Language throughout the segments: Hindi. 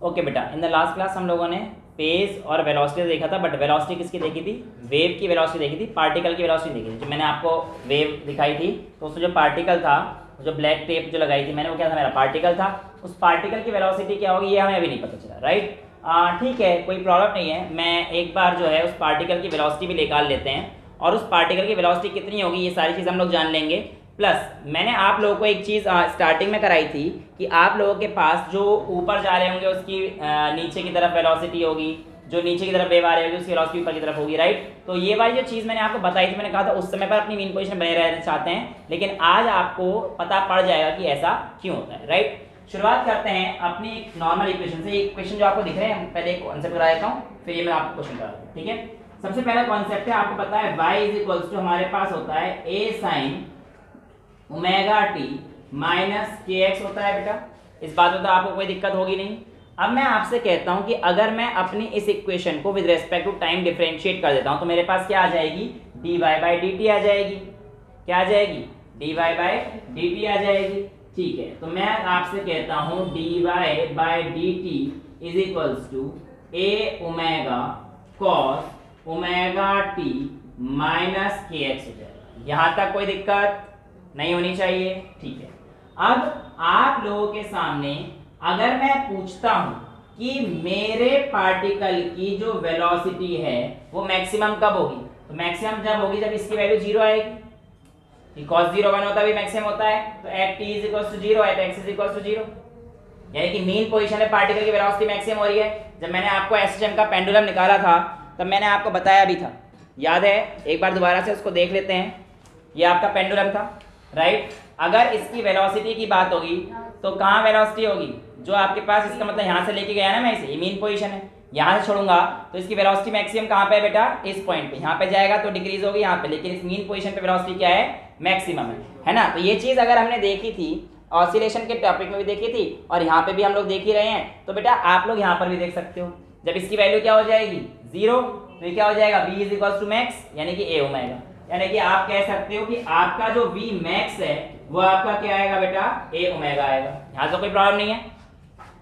ओके बेटा, इन द लास्ट क्लास हम लोगों ने फेज और वेलोसिटी देखा था, बट वेलोसिटी किसकी देखी थी? वेव की वेलोसिटी देखी थी, पार्टिकल की वेलोसिटी देखी थी। जो मैंने आपको वेव दिखाई थी तो उसमें जो पार्टिकल था, जो ब्लैक टेप जो लगाई थी मैंने, वो क्या था? मेरा पार्टिकल था। उस पार्टिकल की वेलोसिटी क्या होगी ये हमें अभी नहीं पता चला, राइट? ठीक है, कोई प्रॉब्लम नहीं है। मैं एक बार जो है उस पार्टिकल की वेलोसिटी भी निकाल लेते हैं, और उस पार्टिकल की वेलोसिटी कितनी होगी ये सारी चीज़ हम लोग जान लेंगे। प्लस मैंने आप लोगों को एक चीज़ स्टार्टिंग में कराई थी कि आप लोगों के पास जो ऊपर जा रहे होंगे उसकी नीचे की तरफ वेलोसिटी होगी, जो नीचे की तरफ वेव आ रही होगी उसकी वेलोसिटी ऊपर की तरफ होगी, राइट? तो ये वाली जो चीज़ मैंने आपको बताई थी, मैंने कहा था उस समय पर अपनी मीन पोजीशन बने रहना चाहते हैं, लेकिन आज आपको पता पड़ जाएगा कि ऐसा क्यों होता है, राइट? शुरुआत करते हैं अपनी एक नॉर्मल इक्वेशन से। इक्वेशन जो आपको दिख रहे हैं, पहले एक कॉन्सेप्ट करा देता हूँ, फिर ये मैं आपको क्वेश्चन करा दूँ, ठीक है? सबसे पहला कॉन्सेप्ट है, आपको पता है y इज इक्वल्स टू हमारे पास होता है a sin omega t minus k x होता है बेटा। इस बात में तो आपको कोई दिक्कत होगी नहीं। अब मैं आपसे कहता हूं कि अगर मैं अपनी इस इक्वेशन को with respect to time differentiate कर देता हूं तो मेरे पास क्या आ जाएगी? D y by d t आ जाएगी। क्या आ जाएगी? D y by d t आ जाएगी। ठीक है, तो मैं आपसे कहता हूं d y by d t is equals to a omega cos omega t minus k x हो जाएगा। यहां तक कोई दिक्कत नहीं होनी चाहिए, ठीक है? अब आप लोगों के सामने अगर मैं पूछता हूं कि मेरे पार्टिकल की जो वेलोसिटी है वो मैक्सिमम कब होगी, तो मैक्सिमम जब होगी जब इसकी वैल्यू 0 आएगी। cos 0 1 होता है, मैक्सिमम होता है, तो at t = 0 at x = 0, यानी कि मीन पोजीशन में पार्टिकल की वेलोसिटी मैक्सिमम हो रही है। जब मैंने आपको एसएचएम का पेंडुलम निकाला था तब मैंने आपको बताया भी था, याद है? एक बार दोबारा से उसको देख लेते हैं। ये आपका पेंडुलम था, राइट? अगर इसकी वेलोसिटी की बात होगी तो कहाँ वेलोसिटी होगी? जो आपके पास, इसका मतलब यहाँ से लेके गया ना मैं इसे, ये मीन पोजीशन है, यहाँ से छोड़ूंगा तो इसकी वेलोसिटी मैक्सिमम कहाँ पे है बेटा? इस पॉइंट पे। यहाँ पे जाएगा तो डिक्रीज होगी यहाँ पे, लेकिन इस मीन पोजीशन पे वेलोसिटी क्या है? मैक्सिमम है ना? तो ये चीज़ अगर हमने देखी थी, ऑसिलेशन के टॉपिक में भी देखी थी और यहाँ पे भी हम लोग देख ही रहे हैं, तो बेटा आप लोग यहाँ पर भी देख सकते हो। जब इसकी वैल्यू क्या हो जाएगी? 0, तो ये क्या हो जाएगा? v = मैक्स, यानी कि a ओमेगा। यानी कि आप कह सकते हो कि आपका जो v मैक्स है वो आपका क्या आएगा बेटा? a ओमेगा आएगा। यहाँ तो कोई प्रॉब्लम नहीं है।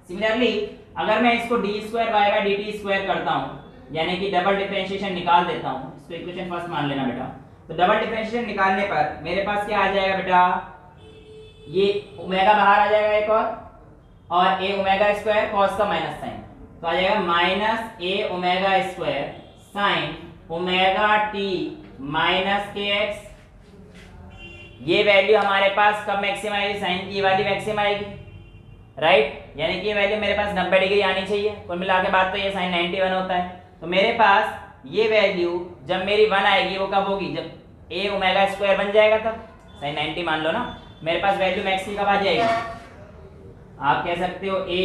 सिमिलरली अगर मैं इसको d² y बाई dt² करता हूँ, यानी कि डबल डिफरेंशिएशन निकाल देता हूँ, इसको इक्वेशन फर्स्ट मान लेना बेटा, तो डबल डिफरेंशिएशन निकालने पर मेरे पास क्या आ जाएगा बेटा? ये ओमेगा बाहर आ जाएगा एक और a ओमेगा स्क्वायर कॉस का माइनस साइन, तो आ जाएगा minus a omega square sine omega t minus k x. ये वैल्यू हमारे पास कब मैक्सिमम आएगी? साइन की वाली मैक्सिमम आएगी, राइट? यानी कि ये वैल्यू मेरे पास 90 डिग्री आनी चाहिए। कुल मिला के बात तो ये साइन 91 होता है। तो मेरे पास ये वैल्यू जब मेरी 1 आएगी वो कब होगी? जब a ओमेगा स्क्वायर बन जाएगा तब। साइन 90 मान लो ना, मेरे पास वैल्यू मैक्स की कब आ जाएगी? आप कह सकते हो a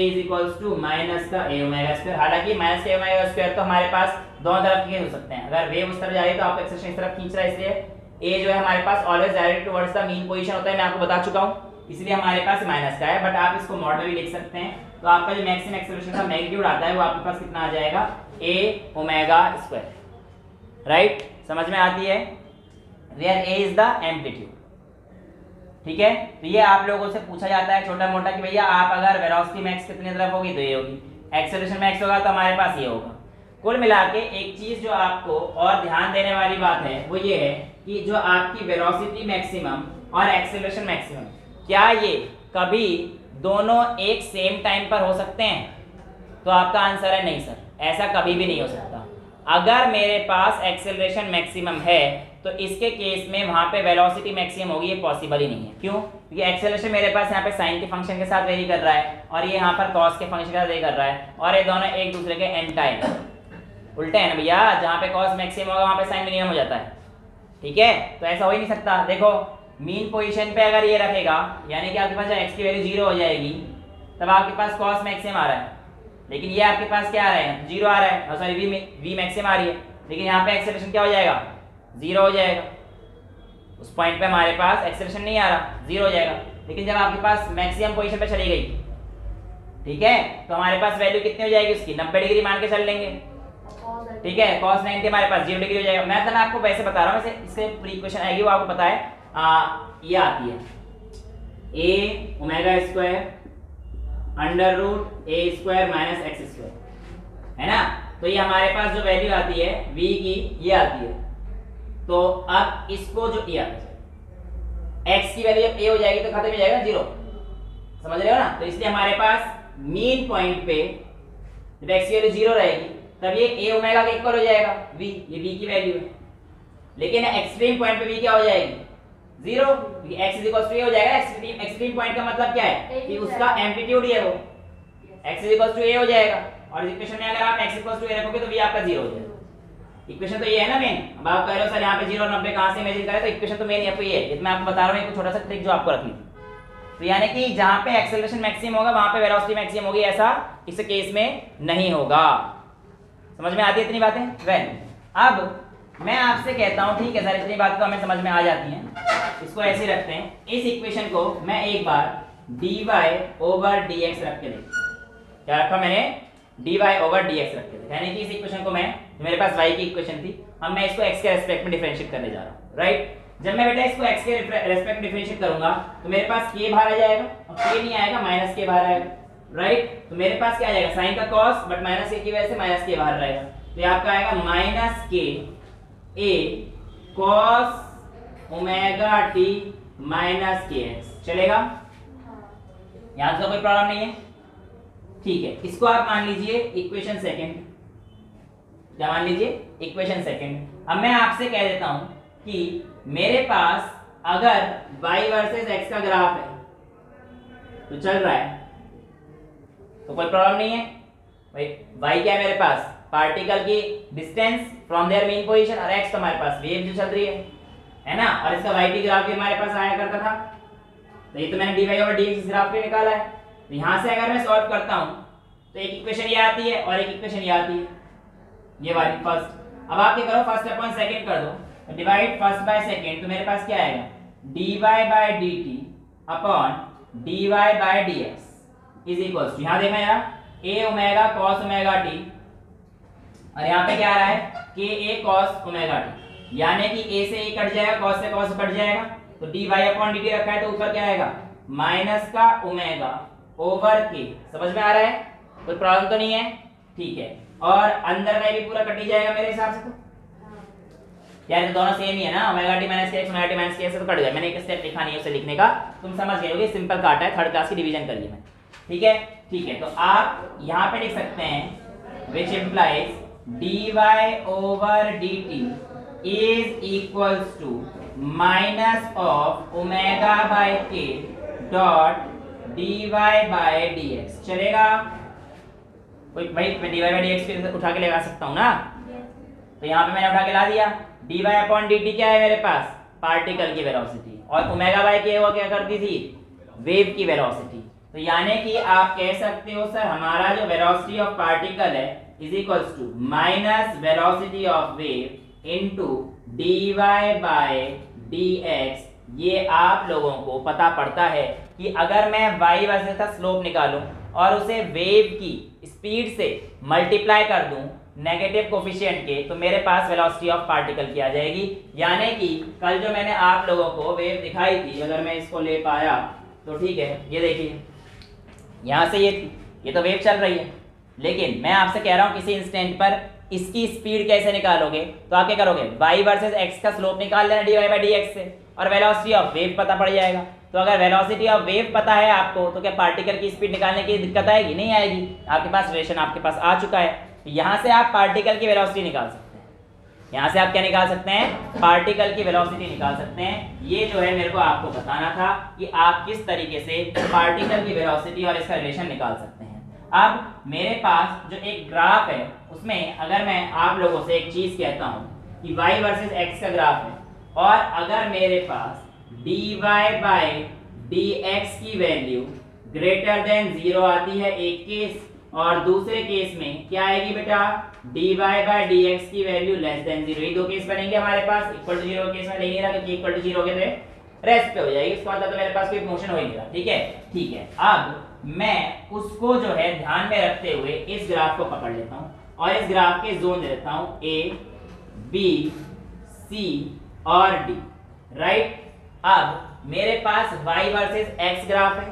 = माइनस का a ओमेगा स्क्वायर। हालांकि माइनस का ओमेगा स्क्वायर तो हमारे पास दोनों तरफ के हो सकते हैं। अगर वेव उस तरफ जा रही है तो आप एक्सेलरेशन इस तरफ खींच रहा है, इसलिए a जो है हमारे पास always direct towards the mean position होता है, मैं आपको बता चुका हूं, इसलिए हमारे पास माइनस का है। बट आप इसको मॉड में भी लिख सकते हैं, तो आपका जो मैक्सिमम एक्सेलरेशन का मैग्नीट्यूड आता है वो आपके पास कितना आ जाएगा? a omega square, right? समझ में आती है? Where a is the amplitude, ठीक है? तो ये आप लोगों से पूछा जाता है छोटा मोटा कि भैया आप अगर वेलोसिटी मैक्स कितनी तरफ होगी तो ये होगी, एक्सेलरेशन मैक्स होगा तो हमारे पास ये होगा। कुल मिला के एक चीज जो आपको और ध्यान देने वाली बात है वो ये है कि जो आपकी वेलोसिटी मैक्सिमम और एक्सेलरेशन मैक्सिमम, क्या ये कभी दोनों एक सेम टाइम पर हो सकते हैं? तो आपका आंसर है नहीं सर, ऐसा कभी भी नहीं हो सकता। अगर मेरे पास एक्सेलरेशन मैक्सिमम है तो इसके केस में वहां पे वेलोसिटी मैक्सिमम होगी, ये पॉसिबल ही नहीं है। क्यों? क्योंकि एक्सेलरेशन मेरे पास यहाँ पे साइन के फंक्शन के साथ वेरी कर रहा है और ये यहाँ पर कॉस के फंक्शन के साथ वेरी कर रहा है, और ये दोनों एक दूसरे के एंटी है, उल्टे है ना भैया। जहाँ पे कॉस मैक्सिमम होगा वहाँ पे साइन मिनिमम हो जाता है, ठीक है? तो ऐसा हो ही नहीं सकता। देखो मीन पोजीशन पे अगर ये रखेगा, यानी कि आपके पास जब x की वैल्यू 0 हो जाएगी तब आपके पास कॉस मैक्सिमम आ रहा है, लेकिन ये आपके पास क्या आ रहा है? 0 आ रहा है, सॉरी v मैक्सिमम आ रही है, लेकिन यहाँ पे एक्सेलरेशन क्या हो जाएगा? 0 हो जाएगा। उस पॉइंट पे हमारे पास एक्सेलरेशन नहीं आ रहा, 0 हो जाएगा। लेकिन जब आपके पास मैक्सिमम पोजीशन पे चली गई, ठीक है, तो हमारे पास वैल्यू कितनी हो जाएगी उसकी? 90 डिग्री मान के चल लेंगे, ठीक है? cos 90 हमारे पास 0 डिग्री हो जाएगा। मैं तो आपको वैसे बता रहा हूँ, वैसे इससे प्री इक्वेशन आएगी वो आपको पता है। ये आती है a omega square under root A square minus X square, है ना। तो ये हमारे पास जो वैल्यू आती है v की, ये आती है। तो अब इसको जो किया x की वैल्यू जब a हो जाएगी तो खत्म हो जाएगा 0, समझ रहे हो ना। तो इसलिए हमारे पास मीन पॉइंट पे जब x की वैल्यू 0 रहेगी तब ये a ओमेगा के इक्वल हो जाएगा v, ये v की वैल्यू है। लेकिन एक्सट्रीम पॉइंट पे v क्या हो जाएगी 0, क्योंकि x is equal to a हो जाएगा। एक्सट्रीम पॉइंट का मतलब क्या है कि उसका एम्पलीट्यूड ही है वो, x is equal to a हो जाएगा। और इक्वेशन में अगर आप x इक्वल टू a रखोगे तो v आपका 0 हो जाएगा। इक्वेशन तो ये है ना मेन। अब आप कह रहे हो सर यहाँ पे 0 और 90 कहाँ से इमेजिन करें, तो इक्वेशन तो मेन आपको ये है। मैं आपको बता रहा हूँ एक छोटा सा ट्रिक जो आपको रखनी थी। तो यानी कि जहाँ पे एक्सेलरेशन मैक्सिमम होगा वहाँ पे वेलोसिटी मैक्सिमम होगी, ऐसा इस केस में नहीं होगा। समझ में आती है इतनी बातें? वेल, अब मैं आपसे कहता हूँ ठीक है सर, इतनी बात तो हमें समझ में आ जाती हैं, इसको ऐसे रखते हैं। इस इक्वेशन को मैं एक बार dy ओवर dx रख के देखता हूँ। क्या रखा मैंने? dy ओवर dx रख के देखा, यानी कि इस इक्वेशन को मैं, जो मेरे पास y की इक्वेशन थी, अब मैं इसको x के रेस्पेक्ट में डिफरेंशिएट करने जा रहा हूँ, राइट। जब मैं बेटा इसको x के रेस्पेक्ट में डिफरेंशिएट करूंगा तो मेरे पास k बाहर आ जाएगा, और k नहीं आएगा, माइनस k बाहर आएगा, राइट। तो मेरे पास क्या आ जाएगा, साइन का cos, बट माइनस k की वजह से माइनस k बाहर रहेगा। तो ये आपका आएगा minus k a cos omega t minus kx, चलेगा? यहाँ तो कोई प्रॉब्लम नहीं है, ठीक है। इसको आप मान लीजिए इक्वेशन सेकंड। क्या मान लीजिए? Equation second. अब मैं आपसे कह देता हूं कि मेरे पास अगर y वर्सेस x का ग्राफ है तो चल रहा है तो कोई प्रॉब्लम नहीं है भाई। y क्या है मेरे पास? पार्टिकल की distance from their mean position, और x तो हमारे पास वेव जो चल रही है ना। और इसका y ग्राफ भी हमारे पास आया करता था, तो ये तो मैंने dy ओवर dx इस ग्राफ पे निकाला है। तो यहां से अगर मैं सॉल्व करता हूं तो एक इक्वेशन ये आती है और एक इक्वेशन ये आती है, ये वाली फर्स्ट। अब आप क्या करो, फर्स्ट अपॉन सेकंड कर दो, तो डिवाइड फर्स्ट बाय सेकंड, तो मेरे पास क्या आएगा dy by dt upon dy by dx is equal to, यहां देखना यार, a omega cos omega t, और यहां पे क्या आ रहा है k a cos omega t, यानी कि a से a कट जाएगा, cos से cos कट जाएगा, तो dy अपॉन dt रखा है तो ऊपर क्या आएगा माइनस का ओमेगा ओवर के। समझ में आ रहा है? कोई प्रॉब्लम तो नहीं है, ठीक है। और अंदर का भी पूरा कट ही जाएगा मेरे हिसाब से, तो यार तो दोनों सेम ही है ना, omega t minus k x omega t minus k x तो कट गया। मैंने एक स्टेप लिखा नहीं है उसे लिखने का, तुम समझ गए होगे, सिंपल काटा है, थर्ड क्लास की डिवीजन कर ली मैं, ठीक है ठीक है। तो आप यहाँ पे लिख सकते हैं which implies dy over dt is equals to minus of omega by k dot dy by dx, चलेगा? कोई भाई मैं dy बाय dx पे उठा के लगा सकता हूँ ना, तो यहाँ पे मैंने उठा के ला दिया। dy अपॉन dt क्या है मेरे पास? पार्टिकल की वेलोसिटी, और ओमेगा बाय k वो क्या करती थी? वेव की वेलोसिटी। तो यानी कि आप कह सकते हो सर हमारा जो वेलोसिटी ऑफ पार्टिकल है is equals to minus velocity of wave into dy by dx। ये आप लोगों को पता पड़ता है कि अगर मैं y वर्सेस का स्लोप निकालूं और उसे वेव की स्पीड से मल्टीप्लाई कर दूं नेगेटिव कोफिशिएंट के, तो मेरे पास वेलोसिटी ऑफ पार्टिकल की आ जाएगी। यानी कि कल जो मैंने आप लोगों को वेव दिखाई थी, अगर मैं इसको ले पाया तो ठीक है, ये देखिए यहाँ से ये तो वेव चल रही है, लेकिन मैं आपसे कह रहा हूँ किसी इंस्टेंट पर इसकी स्पीड कैसे निकालोगे, तो आप क्या करोगे y वर्सेस x का स्लोप निकाल लेना dy बाय dx से, और वेलोसिटी ऑफ वेव पता पड़ जाएगा। तो अगर वेलोसिटी ऑफ वेव पता है आपको तो क्या पार्टिकल की स्पीड निकालने की दिक्कत आएगी? नहीं आएगी, आपके पास रिलेशन आपके पास आ चुका है। तो यहाँ से आप पार्टिकल की वेलोसिटी निकाल सकते हैं, यहाँ से आप क्या निकाल सकते हैं? पार्टिकल की वेलोसिटी निकाल सकते हैं। ये जो है मेरे को आपको बताना था कि आप किस तरीके से पार्टिकल की वेलोसिटी और इसका रिलेशन निकाल सकते हैं। अब मेरे पास जो एक ग्राफ है उसमें अगर मैं आप लोगों से एक चीज कहता हूँ कि y वर्सेस x का ग्राफ है, और अगर मेरे पास dy बाय dx की वैल्यू ग्रेटर देन 0 आती है एक केस, और दूसरे केस में क्या आएगी बेटा? dy बाय dx की वैल्यू लेस देन 0। ये दो केस बनेंगे हमारे पास। इक्वल टू 0 केस में ले नहीं रहा क्योंकि इक्वल टू 0 के थे रेस्ट पे हो जाएगी, इसका मतलब तो मेरे पास कोई मोशन हो ही नहीं रहा, ठीक है ठीक है। अब मैं उसको जो है ध्यान में रखते हुए इस ग्राफ को पकड़ लेता हूँ और इस ग्राफ के जोन दे देता हूँ A, B, C और D, राइट। अब मेरे पास y वर्सेस x ग्राफ है,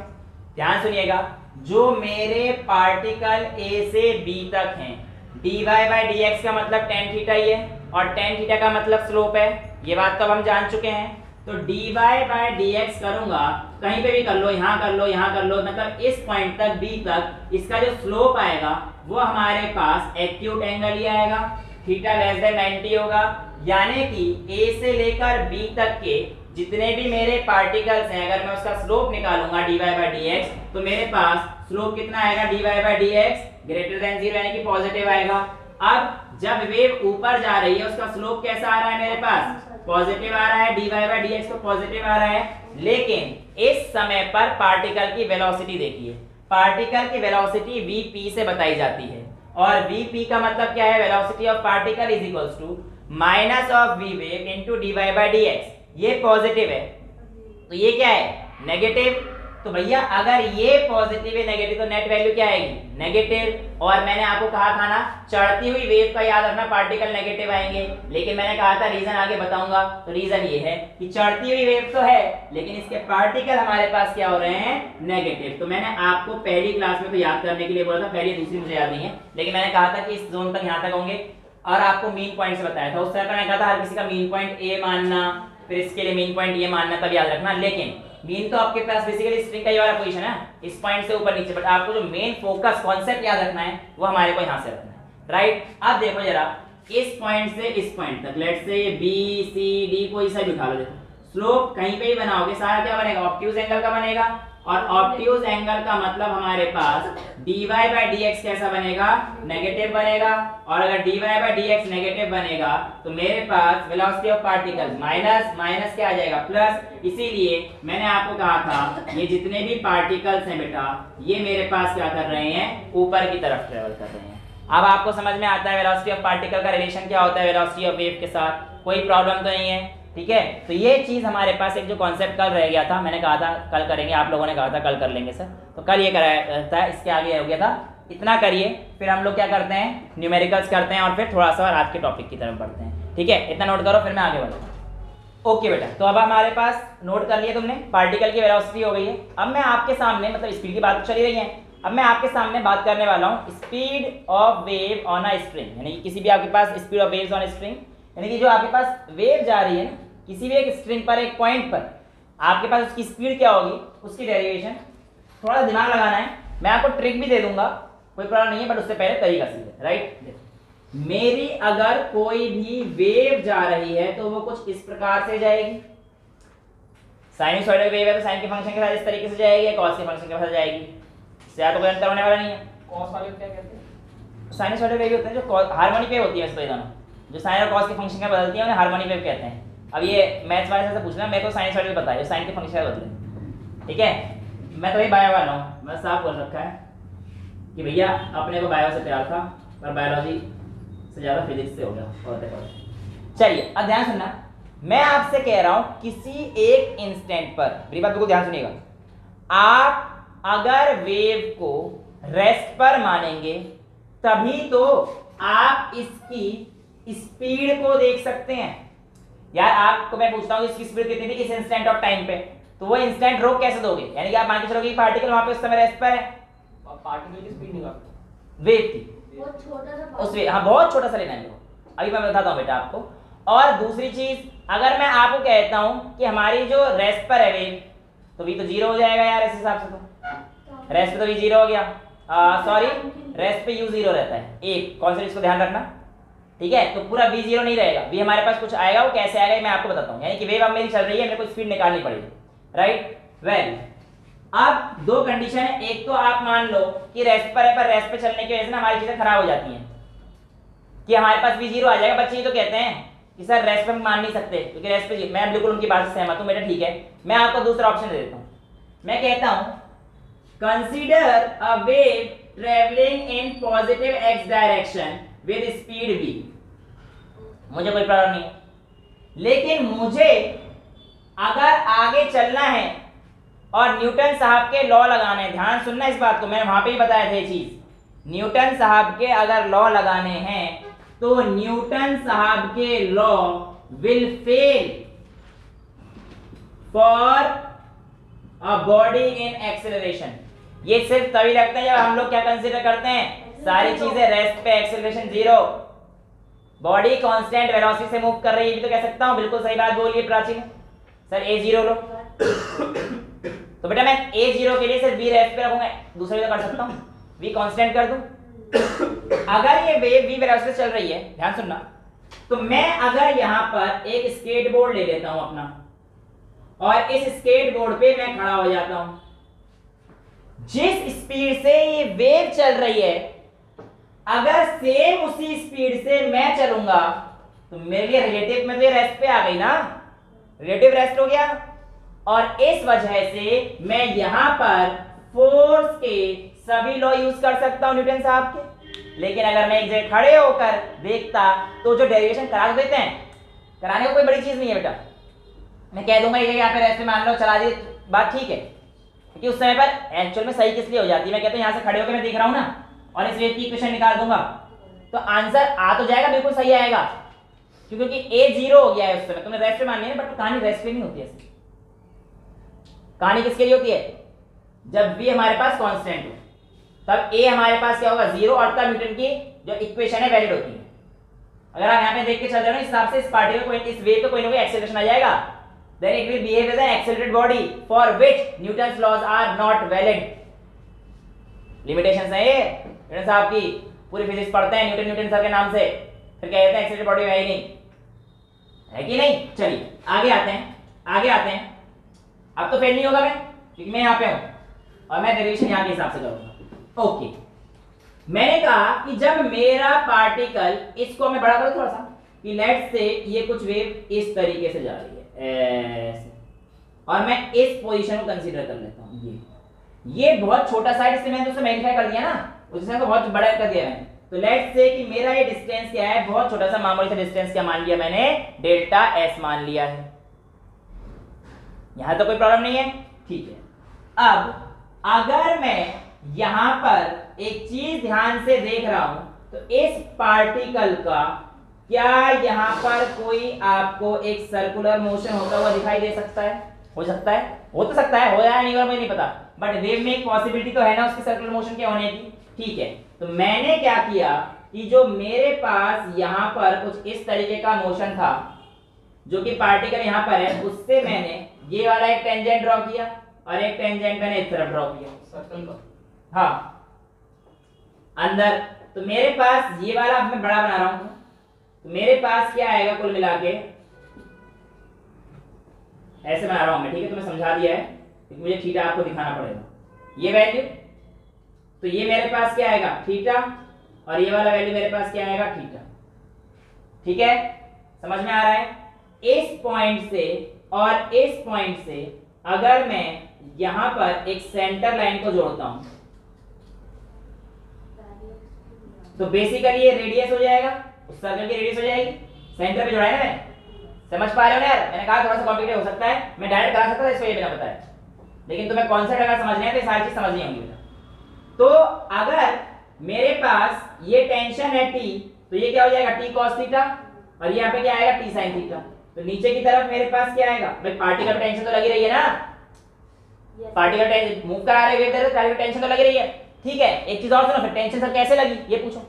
ध्यान सुनिएगा, जो मेरे पार्टिकल ए से बी तक हैं, dy बाई डी एक्स का मतलब टेन थीटा ही है और टेन थीटा का मतलब स्लोप है, ये बात तो अब हम जान चुके हैं। तो dy बाई डी एक्स करूंगा, कहीं पे भी कर लो, यहाँ कर लो, यहाँ कर लो, मतलब इस पॉइंट तक बी तक इसका जो स्लोप आएगा वो हमारे पास एक्यूट एंगल ही आएगा, थीटा लेस देन 90 होगा। यानी कि ए से लेकर बी तक के जितने भी मेरे पार्टिकल्स हैं, अगर मैं उसका स्लोप निकालूंगा dy बाई डी एक्स, तो मेरे पास स्लोप कितना आएगा dy by D x greater than 0, यानी कि पॉजिटिव आएगा। अब जब वेव ऊपर जा रही है उसका स्लोप कैसा आ रहा है, मेरे पास पॉजिटिव आ रहा है, dy बाई डी एक्स तो पॉजिटिव आ रहा है। लेकिन इस समय पर पार्टिकल की वेलोसिटी देखिए, पार्टिकल की वेलोसिटी vp से बताई जाती है और vp का मतलब क्या है, velocity of particle is equals to minus of v wave into dy by D X. ये पॉजिटिव है तो ये क्या है, नेगेटिव। तो भैया अगर ये पॉजिटिव है नेगेटिव तो नेट वैल्यू क्या आएगी, नेगेटिव। और मैंने आपको कहा था ना, चढ़ती हुई वेव का याद रखना पार्टिकल नेगेटिव आएंगे, लेकिन मैंने कहा था रीजन आगे बताऊंगा। तो रीजन ये है कि चढ़ती हुई वेव तो है लेकिन इसके पार्टिकल हमारे पास क्या हो रहे हैं, नेगेटिव। तो मैंने आपको पहली क्लास में तो याद करने के लिए बोला था, पहली दूसरी मुझे याद नहीं है, लेकिन मैंने कहा था कि इस जोन तक यहाँ तक होंगे और आपको मीन पॉइंट से बताया था। उस तरह मैंने कहा था हर किसी का मीन पॉइंट ए मानना, फिर इसके लिए मीन पॉइंट ये मानना, तब याद रखना। लेकिन मीन तो आपके पास बेसिकली स्ट्रिंग का ये वाला पोजीशन है, इस पॉइंट से ऊपर नीचे, बट आपको जो मेन फोकस कॉन्सेप्ट याद रखना है वो हमारे को यहाँ से रखना है, राइट। अब देखो जरा, इस पॉइंट से इस पॉइंट तक, लेट्स से ये बी सी डी कोई सा भी उठा लो, देखो स्लोप कहीं पे ही बनाओगे सारा क्या बनेगा, ऑब्ट्यूज एंगल का बनेगा। और ऑब्ट्यूज एंगल का मतलब हमारे पास dy बाई डी एक्स कैसा बनेगा, नेगेटिव बनेगा। और अगर dy by D x negative बनेगा तो मेरे पास velocity of particle minus minus क्या आ जाएगा, प्लस। इसीलिए मैंने आपको कहा था ये जितने भी पार्टिकल्स हैं बेटा, ये मेरे पास क्या कर रहे हैं, ऊपर की तरफ ट्रेवल कर रहे हैं। अब आपको समझ में आता है वेलोसिटी ऑफ पार्टिकल का रिलेशन क्या होता है वेलोसिटी ऑफ वेव के साथ, कोई प्रॉब्लम तो नहीं है, ठीक है। तो ये चीज हमारे पास एक जो कॉन्सेप्ट कल रह गया था, मैंने कहा था कल करेंगे, आप लोगों ने कहा था कल कर लेंगे सर, तो कल ये कराया था, इसके आगे हो गया था, इतना करिए। फिर हम लोग क्या करते हैं, न्यूमेरिकल्स करते हैं और फिर थोड़ा सा आज के टॉपिक की तरफ बढ़ते हैं, ठीक है। इतना नोट करो फिर मैं आगे बढ़ता हूँ। ओके बेटा, तो अब हमारे पास नोट कर लिए तुमने, पार्टिकल की वेलोसिटी हो गई है। अब मैं आपके सामने, मतलब स्पीड की बात चली रही है, अब मैं आपके सामने बात करने वाला हूँ speed of wave on a string, यानी किसी भी आपके पास speed of waves on string, यानी कि जो आपके पास वेव जा रही है ना किसी भी एक स्ट्रिंग पर, एक पॉइंट पर, आपके पास उसकी स्पीड क्या होगी, उसकी डेरिवेशन। थोड़ा दिमाग लगाना है, मैं आपको ट्रिक भी दे दूंगा, कोई प्रॉब्लम नहीं है, बट उससे पहले तरीका सीधे, राइट। मेरी अगर कोई भी वेव जा रही है तो वो कुछ इस प्रकार से जाएगी, साइनसॉइडल वेव है तो साइन के फंक्शन के साथ इस तरीके से जाएगी, कॉस के फंक्शन के साथ जाएगी, इससे तो कोई अंतर होने वाला नहीं है। कॉस वाले क्या कहते हैं, साइनसॉइडल वेव होते हैं जो हार्मोनिक वेव होती है, वैसे तो ये दोनों जो साइन और कॉस के फंक्शन का बदलती है उन्हें हार्मोनिक वेव कहते हैं। अब ये मैथ्स वाले से पूछना, मेरे को साइनसॉइडल पता है, साइन के फंक्शन का बदले, ठीक है। मैं तो ये बायो वाला हूँ, बस साफ बोल रखा है कि भैया अपने को बायो से प्यार था पर बायोलॉजी से ज़्यादा फिजिक्स से हो गया पढ़ते पढ़ते। चलिए अब ध्यान सुनना, मैं आपसे कह रहा हूँ किसी एक इंस्टेंट पर, मेरी बात बिल्कुल ध्यान सुनिएगा, आप अगर वेव को रेस्ट पर मानेंगे तभी तो आप इसकी स्पीड को देख सकते हैं। यार आपको मैं पूछता हूँ इसकी स्पीड कितनी थी इस इंस्टेंट ऑफ टाइम पे, तो वो इंस्टेंट रोक कैसे दोगे, यानी कि आप मान के चलोगे पार्टिकल वहां पे उस समय रेस्ट पर है, पार्टिकल की स्पीड नहीं, वेव थी बहुत छोटा सा, उस वेव, हाँ बहुत छोटा सा लेना है, अभी मैं बताता हूँ बेटा आपको। और दूसरी चीज, अगर मैं आपको कहता हूँ कि हमारी जो रेस्ट पर है वेव, तो भी तो जीरो हो जाएगा यार इस हिसाब से, तो रेस्ट पे तो भी जीरो हो गया, सॉरी रेस्ट पे यू जीरो रहता है, एक कॉन्सेप्ट इसको ध्यान रखना, ठीक है। तो पूरा v जीरो नहीं रहेगा, v हमारे पास कुछ आएगा, वो कैसे आएगा मैं आपको बताता हूँ। यानी कि वेव अब मेरी चल रही है, मेरे को स्पीड निकालनी पड़ेगी, राइट। वेल अब दो कंडीशन है, एक तो आप मान लो कि रेस्ट पर है, पर रेस्ट पे चलने की वजह से ना हमारी चीजें खराब हो जाती हैं कि हमारे पास v जीरो आ जाएगा। बच्चे ये तो कहते हैं कि सर रेस्ट पे हम मान नहीं सकते क्योंकि रेस्ट पे, मैं बिल्कुल उनकी बात से सहमत हूँ बेटा, ठीक है। मैं आपको दूसरा ऑप्शन दे देता हूँ, मैं कहता हूँ consider a wave travelling in positive x direction with speed v। मुझे कोई प्रॉब्लम नहीं है, लेकिन मुझे अगर आगे चलना है और न्यूटन साहब के लॉ लगाने हैं, ध्यान सुनना इस बात को, मैंने वहां पे ही बताया था ये चीज, न्यूटन साहब के अगर लॉ लगाने हैं तो न्यूटन साहब के law will fail for a body in acceleration. ये सिर्फ तभी लगता है जब हम लोग क्या कंसीडर करते हैं, सारी चीजें रेस्ट पे, acceleration zero, body constant velocity से मूव कर रही है, भी तो कह सकता हूं। बिल्कुल सही बात बोलिए प्राचीन सर, ए जीरो लो तो बेटा मैं ए जीरो के लिए सिर्फ वी रेस्ट पे रखूंगा, दूसरे भी तो कर सकता हूं, वी कांस्टेंट कर दूं। अगर ये वेव वी वेलोसिटी चल रही है, ध्यान सुनना, तो मैं अगर यहां पर एक स्केटबोर्ड ले लेता हूं अपना, और इस स्केटबोर्ड पे मैं खड़ा हो जाता हूं, जिस स्पीड से ये वेव चल रही है, अगर सेम उसी स्पीड से मैं चलूंगा तो मेरे लिए रिलेटिव में तो ये रेस्ट पे आ गई ना, रिलेटिव रेस्ट हो गया। और इस वजह से मैं यहां पर फोर्स के सभी लॉ यूज कर सकता हूं न्यूटन साहब के। लेकिन अगर मैं एक जगह खड़े होकर देखता तो जो डेरिवेशन करा देते हैं, कराने को कोई बड़ी चीज नहीं है बेटा, मैं कह दूंगा ये यहाँ पे रेस्ट पे मान लो चला दी, बात ठीक है, क्योंकि उस समय पर एक्चुअल में सही किस लिए हो जाती है, मैं कहता हूँ यहाँ से खड़े होकर मैं देख रहा हूँ ना, और इस वेव की इक्वेशन निकाल दूंगा तो आंसर आ तो जाएगा, बिल्कुल सही आएगा, क्योंकि ए जीरो हो गया है उस समय, तुमने रेस्ट पे मान लिया, बट कहानी रेस्ट पे नहीं होती है। कहानी किसके लिए होती है, जब v हमारे पास कांस्टेंट हो तब a हमारे पास क्या होगा, जीरो, और तब न्यूटन की जो इक्वेशन है वैलिड होती है। अगर आप यहाँ पे देख के चल रहे हो इस हिसाब से, इस पार्टिकल को, इस वेव पे कोई ना कोई एक्सेलरेशन आ जाएगा, then it will behave as an accelerated body for which Newton's laws are not valid. Limitations है ये न्यूटन साहब की, पूरी फिजिक्स पढ़ते हैं न्यूटन सर के नाम से, फिर क्या कहते हैं एक्सेलरेटेड बॉडी है ही नहीं, है कि नहीं। चलिए आगे आते हैं, अब तो फेल नहीं होगा मैं, क्योंकि मैं यहाँ पे हूं और मैं डेरिवेशन यहाँ के हिसाब से करूंगा। ओके, मैंने कहा कि जब मेरा पार्टिकल, इसको मैं बड़ा करूं थोड़ा सा, कि लेट्स से ये कुछ वेव इस तरीके से जा रही है ऐसे, और मैं इस पोजीशन को कंसीडर कर लेता हूं, ये बहुत छोटा सा है, इसलिए मैंने उसे मैग्नीफाई कर दिया ना, उसने तो बहुत बड़ा कर दिया मैंने। तो लेट्स से कि मेरा ये डिस्टेंस क्या है, बहुत छोटा सा मामूली सा डिस्टेंस क्या मान लिया मैंने, डेल्टा एस मान लिया है। यहां तो कोई प्रॉब्लम नहीं है, ठीक है। अब अगर मैं यहां पर एक चीज ध्यान से देख रहा हूं, तो इस पार्टिकल का क्या यहां पर कोई आपको एक सर्कुलर मोशन होता हुआ दिखाई दे सकता है? हो सकता है, हो तो सकता है, हो या नहीं मुझे नहीं पता, बट वेव में एक पॉसिबिलिटी तो है ना उसकी सर्कुलर मोशन के होने की, ठीक है। तो मैंने क्या किया कि जो मेरे पास यहां पर कुछ इस तरीके का मोशन था, जो कि पार्टिकल यहां पर है, उससे मैंने ये वाला एक टेंजेंट ड्रॉ किया और एक टेंजेंट मैंने इस तरफ ड्रॉ किया सर्कल का, हाँ अंदर। तो मेरे पास ये वाला अब मैं बड़ा बना रहा हूं, तो मेरे पास क्या आएगा कुल मिला के, ऐसे बना रहा हूं मैं, ठीक है, तो मैं समझा दिया है, क्योंकि मुझे थीटा आपको दिखाना पड़ेगा, ये वैल्यू, तो ये मेरे पास क्या आएगा थीटा, और ये वाला वैल्यू मेरे पास क्या आएगा थीटा, ठीक है, समझ में आ रहा है। इस पॉइंट से और इस पॉइंट से अगर मैं यहां पर एक सेंटर लाइन को जोड़ता हूं, तो बेसिकली ये रेडियस हो जाएगा, उस सर्कल की रेडियस हो जाएगी, सेंटर पे जोड़ा है ना मैं, समझ पा रहे हो ना यार, मैंने कहा थोड़ा सा कॉम्प्लिकेटेड हो सकता है, मैं डायरेक्ट करा सकता था इसको ये बिना बताए, लेकिन तुम्हें कॉन्सेप्ट अगर समझना है तो सारी चीज समझनी होगी बेटा। तो अगर मेरे पास ये टेंशन है T, तो ये क्या हो जाएगा T cos थीटा, और यहाँ पे क्या आएगा T sin थीटा। तो नीचे की तरफ मेरे पास क्या आएगा, भाई पार्टिकल पे टेंशन तो लगी रही है ना, पार्टिकल टेंशन मूव करा रहे वेव, पार्टिकल टेंशन तो लगी रही है, ठीक है। एक चीज और सुनो, फिर टेंशन सर कैसे लगी ये पूछो,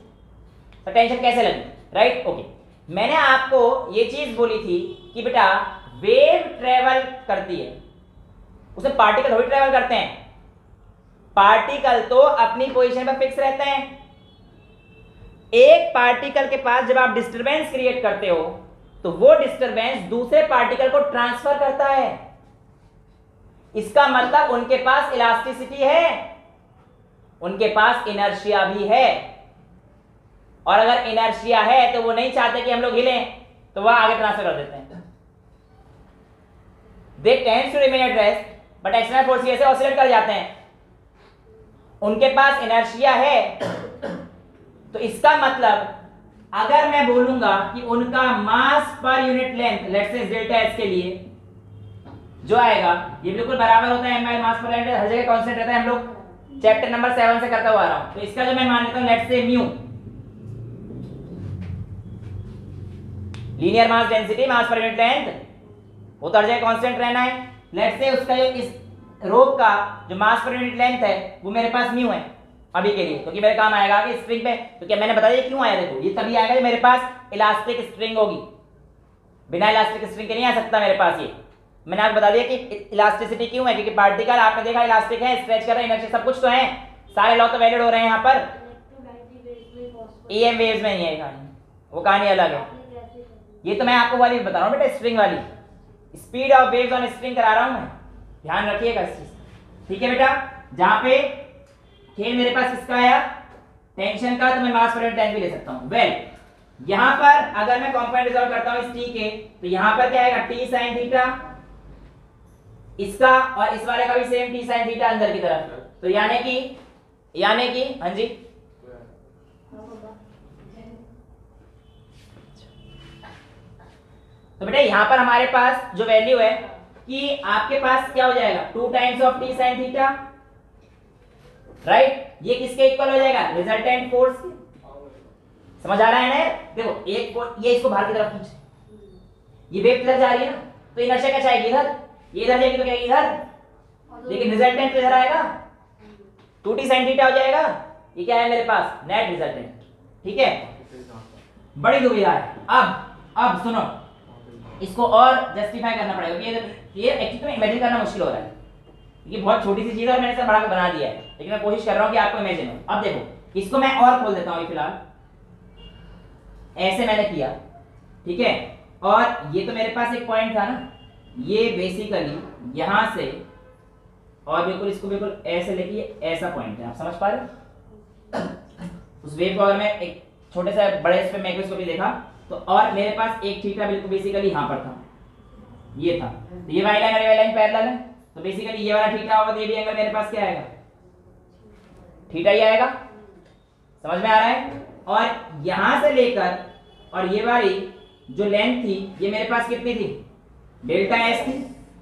तो टेंशन कैसे लगी, राइट, ओके। मैंने आपको ये चीज बोली थी कि बेटा वेव ट्रेवल करती है, उसमें पार्टिकल थोड़ी ट्रेवल करते हैं, पार्टिकल तो अपनी पोजीशन पर फिक्स रहते हैं। एक पार्टिकल के पास जब आप डिस्टरबेंस क्रिएट करते हो, तो वो डिस्टरबेंस दूसरे पार्टिकल को ट्रांसफर करता है, इसका मतलब उनके पास इलास्टिसिटी है, उनके पास इनर्शिया भी है, और अगर इनर्शिया है तो वो नहीं चाहते कि हम लोग हिलें, तो वह आगे ट्रांसफर कर देते हैं। They tends to remain at rest, but external force ऐसे ऑसिलेट कर जाते हैं, उनके पास इनर्शिया है। तो इसका मतलब अगर मैं बोलूंगा कि उनका मास पर unit length, let's say delta s के लिए जो आएगा, ये बिल्कुल बराबर होता है एम मास पर यूनिट, हर जगह कांस्टेंट रहता है, हम लोग चैप्टर नंबर 7 से करता हुआ आ रहा हूं। तो इसका जो मैं मान लेता हूं let's say mu, linear mass density, मास पर यूनिट लेंथ, वो तो हर जगह कांस्टेंट रहना है। लेट्स से उसका जो इस रोप का जो मास पर यूनिट लेंथ है वो मेरे पास म्यू है अभी के लिए, क्योंकि मेरे काम आएगा कि स्ट्रिंग पे, तो क्या मैंने बता दिया क्यों आया, देखो ये तभी आएगा जब मेरे पास इलास्टिक स्ट्रिंग होगी, बिना इलास्टिक स्ट्रिंग के नहीं आ सकता मेरे पास ये। मैंने आपको बता दिया कि इलास्टिसिटी क्यों है, क्योंकि पार्टिकल आपने देखा इलास्टिक है, स्ट्रेच कर रहे हैं, इनर्शिया सब कुछ तो है, सारे लॉ तो वैलिड हो रहे हैं यहाँ पर। EM वेव्स में नहीं है कहानी, वो कहानी अलग है। ये तो मैं आपको वाली बता रहा हूँ बेटा, स्ट्रिंग वाली, speed of waves on string करा रहा हूँ मैं, ध्यान रखिएगा इस चीज, ठीक है बेटा। जहां पे खेल मेरे पास किसका आया, टेंशन का, तो मैं मास पर यूनिट लेंथ भी ले सकता हूं। वेल यहां पर अगर मैं कंपोनेंट रिजॉल्व करता हूं इस टी के, तो यहां पर क्या आएगा, टी साइन थीटा, इसका और इस वाले का भी सेम टी साइन थीटा अंदर की तरफ, तो यानी कि हाँ जी तो बेटा यहां पर हमारे पास जो वैल्यू है कि आपके पास क्या हो जाएगा, 2 times of T sine theta, right. ये किसके इक्वल हो जाएगा, रिजल्टेंट फोर्स के। समझ आ रहा है ना, देखो एक को ये इसको बाहर की तरफ खींच, ये वेव इधर जा रही है ना, तो इनर्शिया क्या चाहेगी इधर, ये इधर जाएगी तो क्या इधर, लेकिन रिजल्टेंट तो इधर आएगा, 2t sin थीटा हो जाएगा। ये क्या है मेरे पास, नेट रिजल्टेंट, ठीक है। बड़ी दुविधा है। अब सुनो, इसको और जस्टिफाई करना पड़ेगा, ये एक्चुअली में इमेजिन करना मुश्किल हो रहा है, ये बहुत छोटी सी चीज है और मैंने इसे बड़ा बना दिया है, लेकिन मैं कोशिश कर रहा हूं कि आपको इमेजिन हो। अब देखो इसको मैं और खोल देता हूं, फिलहाल ऐसे मैंने किया, ठीक है, और ये तो मेरे पास एक पॉइंट था ना, ये बेसिकली यहां से और बिल्कुल इसको बिल्कुल ऐसे लेके ऐसा पॉइंट है, आप समझ पा रहे हो। उस वेव को अगर मैं एक छोटे से बड़े पे माइक्रोस्कोप में देखा तो, और मेरे पास एक थीटा बिल्कुल बेसिकली यहां पर था, ये था, तो ये वाली लाइन और ये वाली लाइन पैरेलल है, तो बेसिकली ये वाला थीटा होगा तो ये भी एंगल मेरे पास क्या आएगा, थीटा ही आएगा। समझ में आ रहा है। और यहां से लेकर और ये वाली जो लेंथ थी ये मेरे पास कितनी थी, डेल्टा एस थी,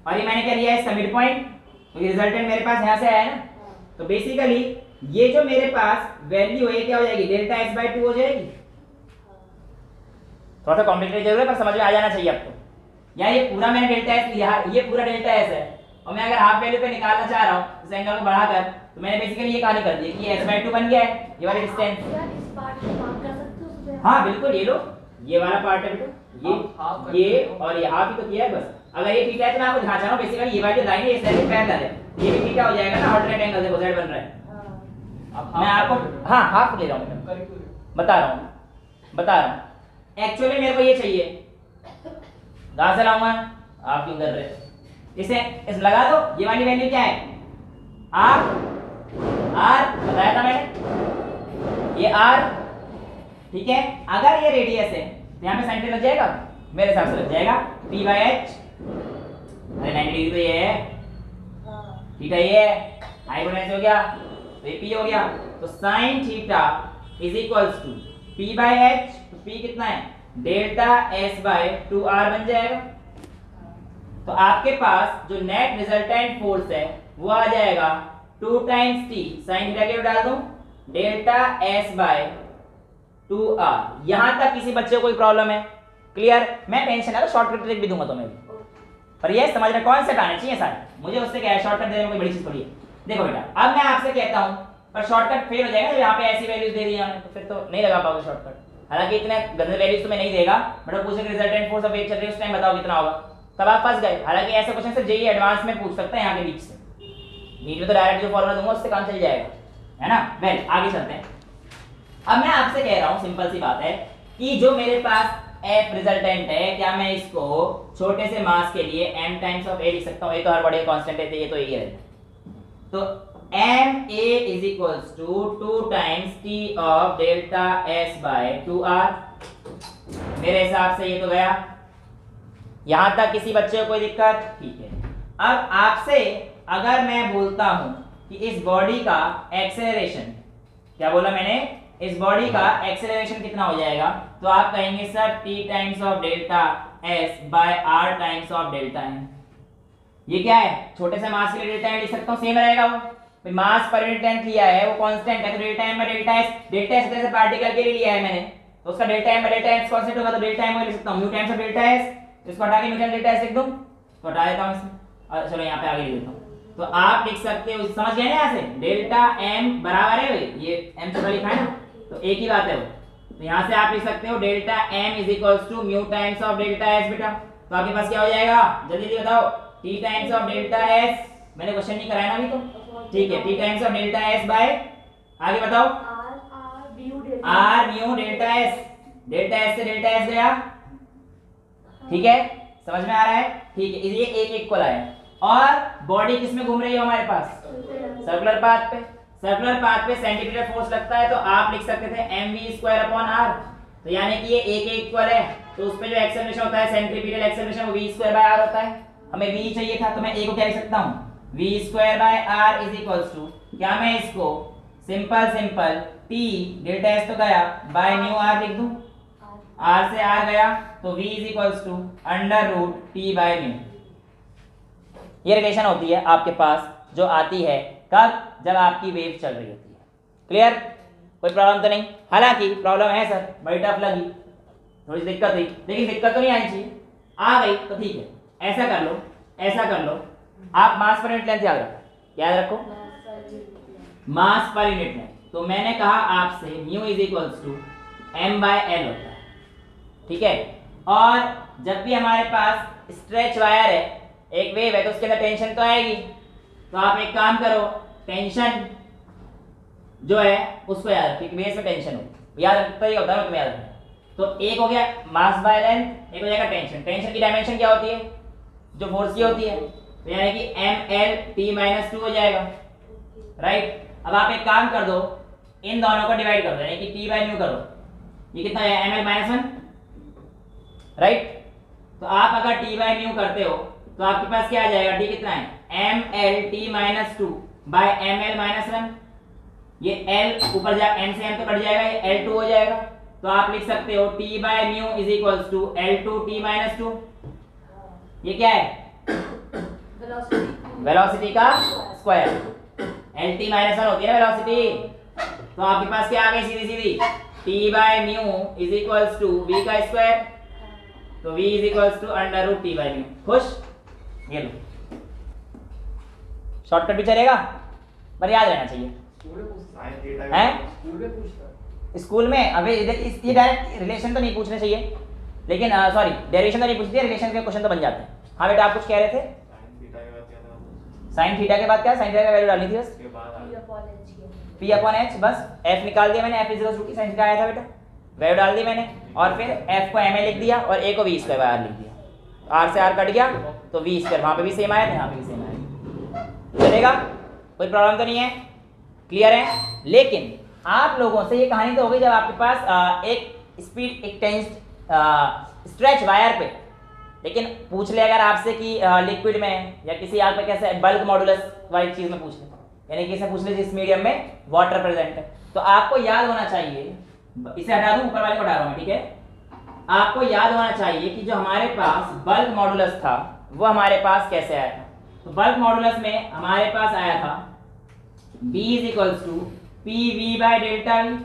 और ये मैंने क्या लिया है इसका मिड पॉइंट, तो ये रिजल्टेंट मेरे पास यहां से आया ना, तो बेसिकली ये जो मेरे पास वैल्यू है ये क्या हो जाएगी, डेल्टा एस बाई 2 हो जाएगी। थोड़ा सा कॉम्प्लिकेटेड जरूर है पर समझ में आ जाना चाहिए आपको। यहाँ ये पूरा मैंने डेल्टा एस लिया, ये पूरा डेल्टा एस है, और मैं अगर हाफ वैल्यू पे निकालना चाह रहा हूँ इस एंगल को बढ़ाकर, तो मैंने बेसिकली ये कहानी कर दी कि एस बाई 2 बन गया है ये वाली डिस्टेंस। हाँ बिल्कुल, ये लो ये वाला पार्ट है बेटा, ये और ये हाफ ही तो किया है बस। अगर ये थीटा है तो मैं आपको दिखा रहा हूँ, बेसिकली ये वाली लाइन है इस लाइन से पैरेलल है, ये भी थीटा हो जाएगा ना, ऑल्टरनेट एंगल देखो z बन रहा है। मैं आपको हाँ हाफ ले रहा हूँ, बता रहा हूँ एक्चुअली मेरे को ये चाहिए, कहां से लाऊंगा, आप क्यों कर रहे हो, इसे लगा दो, ये वाली वैल्यू क्या है, आर बताया था मैंने, ये आर, ठीक है। अगर ये रेडियस है तो यहाँ पे साइन लग जाएगा, मेरे हिसाब से लग जाएगा, p बाई एच, अरे 90 डिग्री तो ये है, थीटा ये है, हाइपोटेन्यूज हो गया तो ये p हो गया, तो sine theta is equals to p by H, तो p कितना है, डेल्टा s बाई 2r बन जाएगा। तो आपके पास जो नेट रिजल्टेंट फोर्स है वो आ जाएगा 2 टाइम्स t साइन थीटा के डाल दूं, डेल्टा s बाई 2r। यहां तक किसी बच्चे को कोई प्रॉब्लम है, क्लियर। मैं टेंशन है तो शॉर्टकट ट्रिक भी दूंगा तुम्हें, पर ये समझ रहे कॉन्सेप्ट आने चाहिए सारे, मुझे उससे क्या है शॉर्टकट देने में कोई बड़ी चीज थोड़ी है। देखो बेटा अब मैं आपसे कहता हूं, पर शॉर्टकट फेल हो जाएगा, यहाँ पे ऐसी वैल्यूज दे दी हमने तो फिर तो नहीं लगा पाओगे शॉर्टकट। हालांकि इतने गंदे वैल्यूज तो मैं नहीं देगा, बट वो पूछेगा रिजल्टेंट फोर्स ऑफ वेव चल रही है उस टाइम बताओ कितना होगा, तब आप फंस गए। हालांकि ऐसे क्वेश्चन से जेईई एडवांस में पूछ सकते हैं यहाँ के बीच से, नीट में तो डायरेक्ट जो फॉर्मूला दूंगा उससे काम चल जाएगा, है ना। वेल आगे चलते हैं। अब मैं आपसे कह रहा हूँ, सिंपल सी बात है कि जो मेरे पास F रिजल्टेंट है, क्या मैं इसको छोटे से मास के लिए m टाइम्स ऑफ a लिख सकता हूँ, ये तो हर बड़े कांस्टेंट है, ये तो यही है, तो ma is equals to 2 times t of delta s by 2r। मेरे हिसाब से ये तो गया, यहां तक किसी बच्चे को कोई दिक्कत, ठीक है। अब आपसे अगर मैं बोलता हूं कि इस बॉडी का एक्सेलरेशन, क्या बोला मैंने, इस बॉडी का एक्सेलरेशन कितना हो जाएगा, तो आप कहेंगे sir t times of delta s by r times of delta m। ये क्या है, छोटे से मास के लिए डेल्टा m लिख सकता हूं, सेम रहेगा वो, भाई मास पर यूनिट लेंथ लिया है वो कांस्टेंट है, तो delta m by delta s, delta s तरह से पार्टिकल के लिए लिया है मैंने, तो उसका delta m by delta s constant होगा, तो डेल्टा m को लिख सकता हूं mu times of delta s, इसको हटा के म्यू टाइम्स डेल्टा s लिख दूं, तो हटा देता हूं इसमें, चलो यहां पे आगे लिख देता हूं, तो आप लिख सकते हो, समझ गए ना यहाँ से, डेल्टा एम बराबर है, ये एम छोटा लिखा है ना, तो एक ही बात है वो। तो यहाँ से आप लिख सकते हो delta M is equals to mu times of delta S बेटा। तो आपके पास क्या हो जाएगा, जल्दी जल्दी बताओ, T times of delta S, मैंने क्वेश्चन नहीं कराया ना अभी, तो ठीक है, T times of delta S by, आगे बताओ, R mu delta S, delta S से डेल्टा एस गया, ठीक है, समझ में आ रहा है, ठीक है, ये एक इक्वल आया। और बॉडी किस में घूम रही है हमारे पास, सर्कुलर पाथ पे, सर्कुलर पाथ पे सेंटीमीटर फोर्स लगता है, तो आप लिख सकते थे mv²/r, तो यानी कि ये एक इक्वल है, तो उस पे जो एक्सेलरेशन होता है सेंट्रीपिटल एक्सेलरेशन वो v²/r होता है, हमें v चाहिए था, तो मैं a को क्या लिख सकता हूं, v²/r इज इक्वल्स टू, क्या मैं इसको सिंपल t डेल्टा एस तो गया बाय म्यू r लिख दूं, r से r गया, तो v is equals to √t by mu. ये रिलेशन होती है आपके पास, जो आती है कब, जब आपकी वेव चल रही होती है। क्लियर, कोई प्रॉब्लम तो नहीं, हालांकि प्रॉब्लम है सर, बड़ी टफ लगी, थोड़ी दिक्कत हुई, लेकिन दिक्कत तो नहीं आनी चाहिए, आ गई तो ठीक है। ऐसा कर लो, ऐसा कर लो, आप मास पर यूनिट लेंथ याद रखो, याद रखो मास पर यूनिट लेंथ, तो मैंने कहा आपसे mu is equals to m/l होता है, ठीक है। और जब भी हमारे पास स्ट्रेच वायर है, एक वेव है, तो उसके अंदर टेंशन तो आएगी, तो आप एक काम करो, टेंशन जो है उसको याद रखो, वेव में टेंशन हो, याद रखता ही होता है, तुम्हें याद रखना। तो एक हो गया मास बाय लेंथ, एक हो जाएगा टेंशन, टेंशन की डायमेंशन क्या होती है, जो फोर्स की होती है, तो यानी कि ml(t-2) हो जाएगा, राइट। अब आप एक काम कर दो, इन दोनों को डिवाइड कर दो, यानी कि t/μ करो, ये कितना है ml-1, राइट। तो आप अगर t/μ करते हो तो आपके पास क्या आ जाएगा, t कितना है, mlt-2 बाय ml-1, ये l ऊपर जा m से m तो कट जाएगा, ये l2 हो जाएगा, तो आप लिख सकते हो t/μ is equals to l2t-2, ये क्या है, वेलोसिटी का स्क्वायर, lt-1 होती है वेलोसिटी, तो आपके पास क्या आ गई सीधी सीधी, t/μ is equals to v का स्क्वायर, तो v is equals to √t/μ। खुश, ये लो शॉर्टकट भी चलेगा, पर याद रहना चाहिए, स्कूल में अभी ये डायरेक्ट रिलेशन तो नहीं पूछने चाहिए, लेकिन सॉरी डेरिवेशन तो नहीं पूछती है, रिलेशन के क्वेश्चन तो बन जाते हैं। हाँ बेटा आप कुछ कह रहे थे, साइन थीटा के बाद क्या, साइन थीटा का वैल्यू डालनी थी बस, p/h, बस f निकाल दिया मैंने, f is equal to sine theta आया था बेटा, वैल्यू डाल दी मैंने, और फिर f को ma लिख दिया और a को v²/r लिख दिया, r से r कट गया, तो v², वहां पे भी सेम आया, यहाँ पे भी सेम आया, चलेगा, कोई प्रॉब्लम तो नहीं है, क्लियर है। लेकिन आप लोगों से ये कहानी तो हो गई जब आपके पास एक स्पीड, एक टेंस्ड स्ट्रेच वायर पे, लेकिन पूछ ले अगर आपसे कि लिक्विड में या किसी आग पे कैसे बल्क मॉडुलस वाली चीज में पूछ ले, यानी कि इसे पूछ ले जिस मीडियम में वाटर प्रेजेंट है, तो आपको याद होना चाहिए, इसे हटा दूं, ऊपर वाले को हटा रहा हूं मैं, ठीक है, आपको याद होना चाहिए कि जो हमारे पास बल्क मॉडुलस था वो हमारे पास कैसे आया था। तो बल्क मॉडुलस में हमारे पास आया था B is equals to pv/Δv,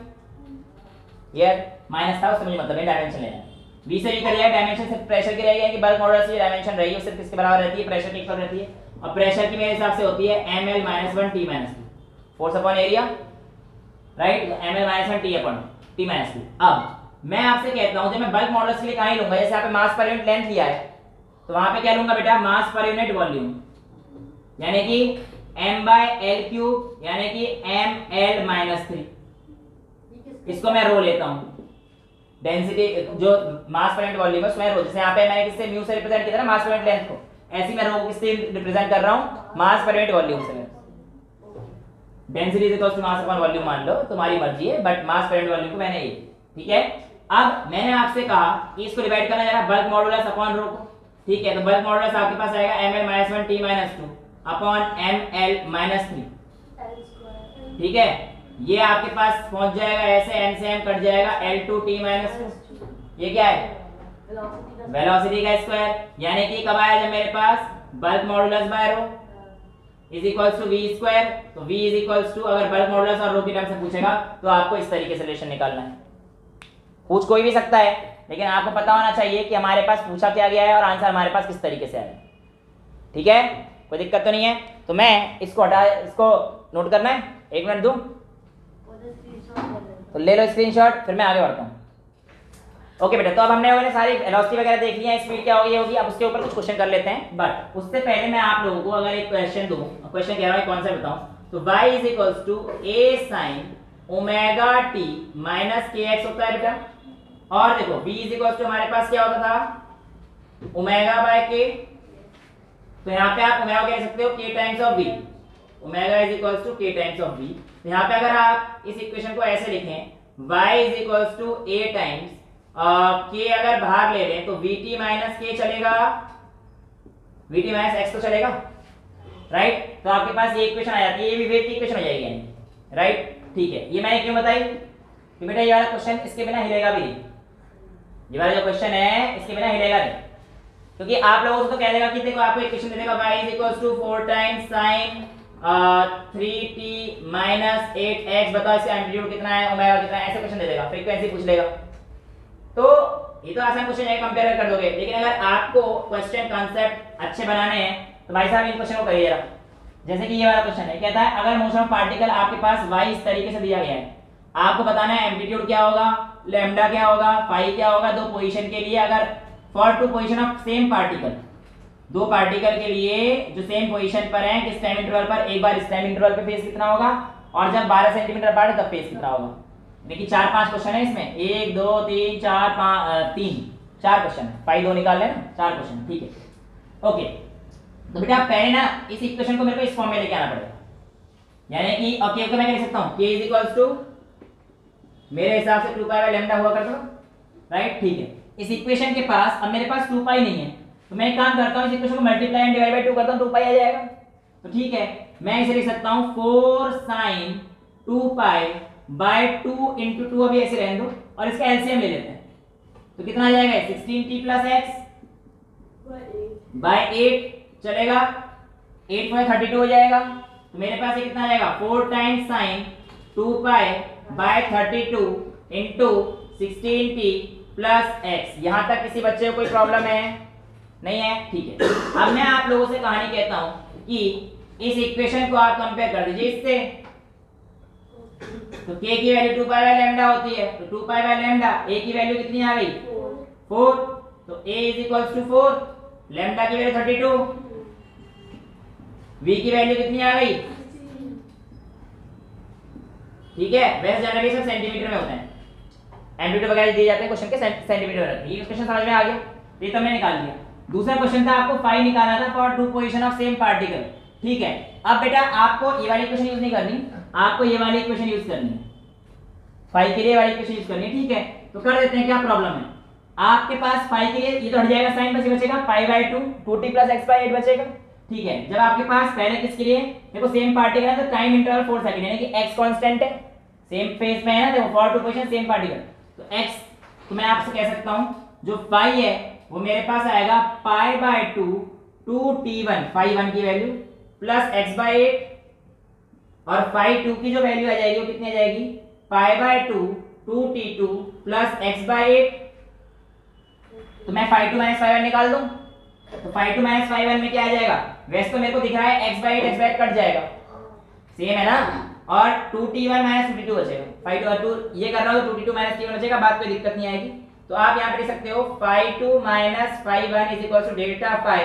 यार माइनस था, उससे मुझे मतलब है डायमेंशन लेना है, v से v कर जाएगा, डायमेंशन सिर्फ प्रेशर की रहेगी, कि बल्क मॉडुलस की डायमेंशन रही है सिर्फ किसके बराबर रहती है, प्रेशर के इक्वल रहती है, और प्रेशर की मेरे हिसाब से होती है ml-1 t-2, force upon area, right, ml-1 t/t-2। अब मैं आपसे कहता हूं, जब मैं बल्क मॉडुलस के लिए कहां लूंगा, जैसे आपने मास पर यूनिट लेंथ लिया है, तो वहां पे क्या लूंगा बेटा, मास पर यूनिट वॉल्यूम, यानी कि m/l3, यानी कि ml-3, इसको मैं रो लेता हूं, डेंसिटी जो मास पर यूनिट वॉल्यूम है उसमें रो, जैसे यहाँ पे मैंने किससे म्यू से रिप्रेजेंट किया था ना मास पर यूनिट लेंथ को, ऐसे मैं रो को किससे रिप्रेजेंट कर रहा हूं, मास पर यूनिट वॉल्यूम से। Density is equal to mass upon volume मान लो, तुम्हारी मर्जी है, बट मास पर यूनिट वॉल्यूम को मैंने ये, ठीक है। अब मैंने आपसे कहा कि इसको डिवाइड करना जरा बल्क मॉडुलस अपॉन रो को, ठीक है, तो बल्क मॉडुलस आपके पास आएगा ml-1 t-2 अपॉन ml-3, ठीक है, ये आपके पास पहुंच जाएगा ऐसे, m से m कट जाएगा, l2 t-2, ये क्या है, वेलोसिटी का स्क्वायर, यानी कि कब आया जब मेरे पास bulk modulus by rho is equals to v², तो v इज इक्वल्स टू, अगर बल्क मॉडुलस और रो की टर्म से पूछेगा तो आपको इस तरीके से रिलेशन निकालना है, पूछ कोई भी सकता है, लेकिन आपको पता होना चाहिए कि हमारे पास पूछा क्या गया है और आंसर हमारे पास किस तरीके से आया, ठीक है, कोई दिक्कत तो नहीं है। तो मैं इसको हटा, इसको नोट करना है, 1 मिनट दूं तो ले लो स्क्रीनशॉट, फिर मैं आगे बढ़ता हूँ। ओके बेटा, तो अब हमने सारी वेलोसिटी वगैरह देख लिया है, स्पीड क्या होगी होगी, अब उसके ऊपर कुछ क्वेश्चन कर लेते हैं। बट उससे पहले मैं आप लोगों को अगर एक क्वेश्चन दूं, क्वेश्चन कह रहा हूँ कौन सा बताऊं, तो y is equals to a sin omega t minus kx होता है बेटा, और देखो v इज इक्वल्स टू हमारे पास क्या होता था, ओमेगा बाय k, तो यहाँ पे आप ओमेगा कह सकते हो k times of v, omega is equals to k times of v। तो यहाँ पे अगर आप इस इक्वेशन को ऐसे लिखें, y is equals to a times k, अगर बाहर ले लें तो vt माइनस k चलेगा, vt माइनस x तो चलेगा, राइट। तो आपके पास ये इक्वेशन आ जाती है, ये भी वेव की इक्वेशन हो जाएगी यानी, राइट। ठीक है, ये मैंने क्यों बताई कि बेटा ये वाला क्वेश्चन इसके बिना हिलेगा भी नहीं, ये वाला जो क्वेश्चन है इसके बिना हिलेगा नहीं, क्योंकि आप लोगों को तो कह देगा कि देखो आपको इक्वेशन दे देगा y is equals to 4 times sin 3t minus 8x, बताओ इसका एम्पलीट्यूड कितना है, ओमेगा कितना है, ऐसे क्वेश्चन दे देगा, फ्रीक्वेंसी पूछ लेगा। तो ये तो आसान क्वेश्चन है, कंपेयर कर दोगे, लेकिन अगर आपको क्वेश्चन कांसेप्ट अच्छे बनाने हैं तो भाई साहब इन क्वेश्चन को करिए जरा। जैसे कि ये वाला क्वेश्चन है, कहता है अगर मोशन ऑफ पार्टिकल आपके पास y इस तरीके से दिया गया है, आपको बताना है एम्पलीट्यूड क्या होगा, लैम्डा क्या होगा, फाई क्या होगा, दो पोजीशन के लिए, अगर for two position of same particle, दो पार्टिकल के लिए जो सेम पोजीशन पर हैं, किस टाइम इंटरवल पर, एक बार इस टाइम इंटरवल पे फेस कितना होगा, और जब 12 सेंटीमीटर अपार्ट है तब फेस कितना होगा। देखिए 4-5 क्वेश्चन है इसमें, 1 2 3 4 5 4 क्वेश्चन, फाई 2 निकाल लेना, 4 क्वेश्चन, ठीक है। ओके, तो बेटा पहले ना इस इक्वेशन को मेरे को इस फॉर्म में लेके आना पड़ेगा, यानी कि ओके तो मैं क्या लिख सकता हूं, k इज इक्वल्स टू मेरे हिसाब से 2 पाई बाय लैम्डा हुआ करता, राइट। ठीक है, इस इक्वेशन के पास अब मेरे पास 2 पाई नहीं है, तो मैं एक काम करता हूं, इस इक्वेशन को मल्टीप्लाई एंड डिवाइड बाय 2 करता हूं, 2 पाई आ जाएगा। तो ठीक है, मैं इसे लिख सकता हूं 4 sin 2 पाई बाय 2 into 2, अभी ऐसे रहने दो, और इसका एलसीएम ले लेते हैं, तो कितना आ जाएगा, 16t प्लस x बाय 8 चलेगा, 8 बाय 32 हो जाएगा। तो मेरे पास ये कितना आ जाएगा, 4 times sin 2 pi bye 32 into 16t plus x। यहां तक किसी बच्चे को कोई प्रॉब्लम है? नहीं है, ठीक है। अब मैं आप लोगों से कहानी कहता हूं कि इस इक्वेशन को आप कंपेयर कर दीजिए इससे, तो k की वैल्यू 2 पाई बाय लैम्डा होती है, तो 2 पाई बाय लैम्डा, a की वैल्यू कितनी आ गई, 4, तो a is equals to 4, lambda की वैल्यू 32, v की वैल्यू कितनी आ गई, ठीक है। वैसे जनरली सब सेंटीमीटर में होते हैं, एम्पलीट्यूड वगैरह दिए जाते हैं क्वेश्चन के सेंटीमीटर में रखिए। ये क्वेश्चन समझ में आ गया, ये तो हमने निकाल लिया। दूसरा क्वेश्चन था आपको फाई निकालना था for two position of same particle, ठीक है। अब बेटा आपको ये वाली इक्वेशन यूज नहीं करनी, आपको ये वाली इक्वेशन यूज करनी है, फाई के लिए वाली इक्वेशन यूज करनी है, ठीक है। तो कर देते हैं, क्या प्रॉब्लम है आपके पास, फाई के लिए ये तो हट जाएगा, साइन बचेगा pi by 2, 2t plus x by 8 बचेगा, ठीक है। जब आपके पास पहले किसके लिए, देखो सेम पार्टिकल है तो टाइम इंटरवल 4 सेकंड, यानी कि x कांस्टेंट है, सेम फेज में है ना, देखो for two position same particle, तो x, तो मैं आपसे कह सकता हूं जो फाई है वो मेरे पास आएगा पाई बाय 2 2t1, फाई 1 की वैल्यू प्लस x बाय 8, और फाई 2 की जो वैल्यू आ जाएगी वो कितनी आ जाएगी, pi by 2 2t2 plus x by 8। तो मैं फाई 2 माइनस फाई 1 निकाल दूं, तो फाई 2 माइनस फाई 1 में क्या आ जाएगा, वैसे तो मेरे को दिख रहा है x बाय 8 कट जाएगा, सेम है ना, और 2t1 माइनस 2t2 बचेगा, फाई 2 ये कर रहा हूं तो 2t2 माइनस t1 बचेगा, बात कोई दिक्कत नहीं आएगी। तो आप यहां पे लिख सकते हो phi 2 minus phi 1 is equals to delta phi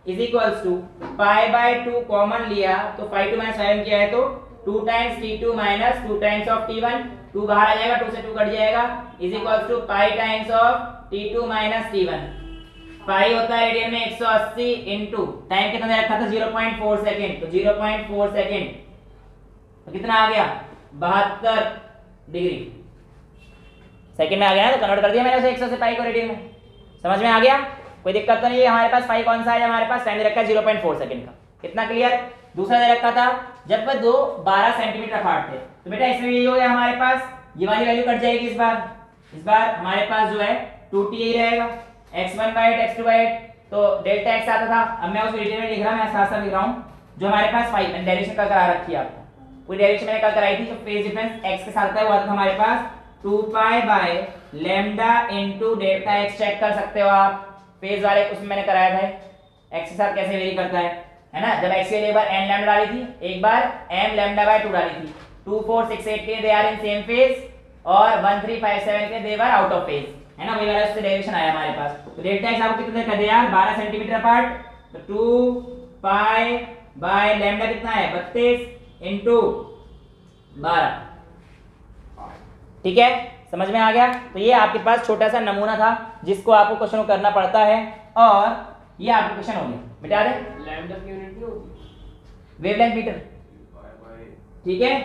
is equals to pi by 2 common लिया, तो फाई 2 माइनस फाई 1 क्या है, तो 2 times t2 minus 2 times of t1, 2 बाहर आ जाएगा, 2 से 2 कट जाएगा, is equals to pi times of t2 minus t1। Pi होता है रेडियन में 180 इनटू टाइम कितना दे रखा था, 0.4 सेकंड, तो 0.4 सेकंड तो कितना आ गया, 72 डिग्री सेकंड में आ गया ना, तो कन्वर्ट कर दिया मैंने उसे 100 से पाई को रेडियन में, समझ में आ गया, कोई दिक्कत तो नहीं है। हमारे पास पाई कौन सा है, हमारे पास टाइम दे रखा है 0.4 सेकंड का, कितना क्लियर। दूसरा दे रखा था जब वह दो 12 सेंटीमीटर अपार्ट थे, तो बेटा इसमें ये हो गया हमारे पास, ये वाली वैल्यू कट जाएगी इस बार हमारे पास जो है 2t ही रहेगा, x1 बाय 8 x2 बाय 8, तो डेल्टा x आता था। अब मैं उस डिटेल में लिख रहा, मैं साथ साथ लिख रहा हूं जो हमारे पास फाई डायरेक्शन कल करा रखी है आपको, पूरी डायरेक्शन मैंने कल कराई थी, तो फेज डिफरेंस x के साथ था, वो आता था हमारे पास 2 pi by lambda into delta x, check कर सकते हो आप, फेज वाले उसमें मैंने कराया था x के साथ कैसे वेरी करता है, है ना, जब x की एक बार n लैम्डा डाली थी, एक बार m लैम्डा बाय 2 डाली थी। 2 4 6 8 के they are in same phase और 1 3 5 7 के they are out of phase, है ना, वही वाला उससे डेरिवेशन आया हमारे पास। तो डेल्टा x आपको कितना कर दिया यार 12 सेंटीमीटर अपार्ट, तो 2 पाई बाय लैम्डा कितना है 32 इनटू 12। ठीक है, समझ में आ गया। तो ये आपके पास छोटा सा नमूना था जिसको आपको क्वेश्चन करना पड़ता है और ये आपका क्वेश्चन हो गया। मिटा दे, लैम्डा की यूनिट नहीं होती, वेवलेंथ मीटर। ठीक है,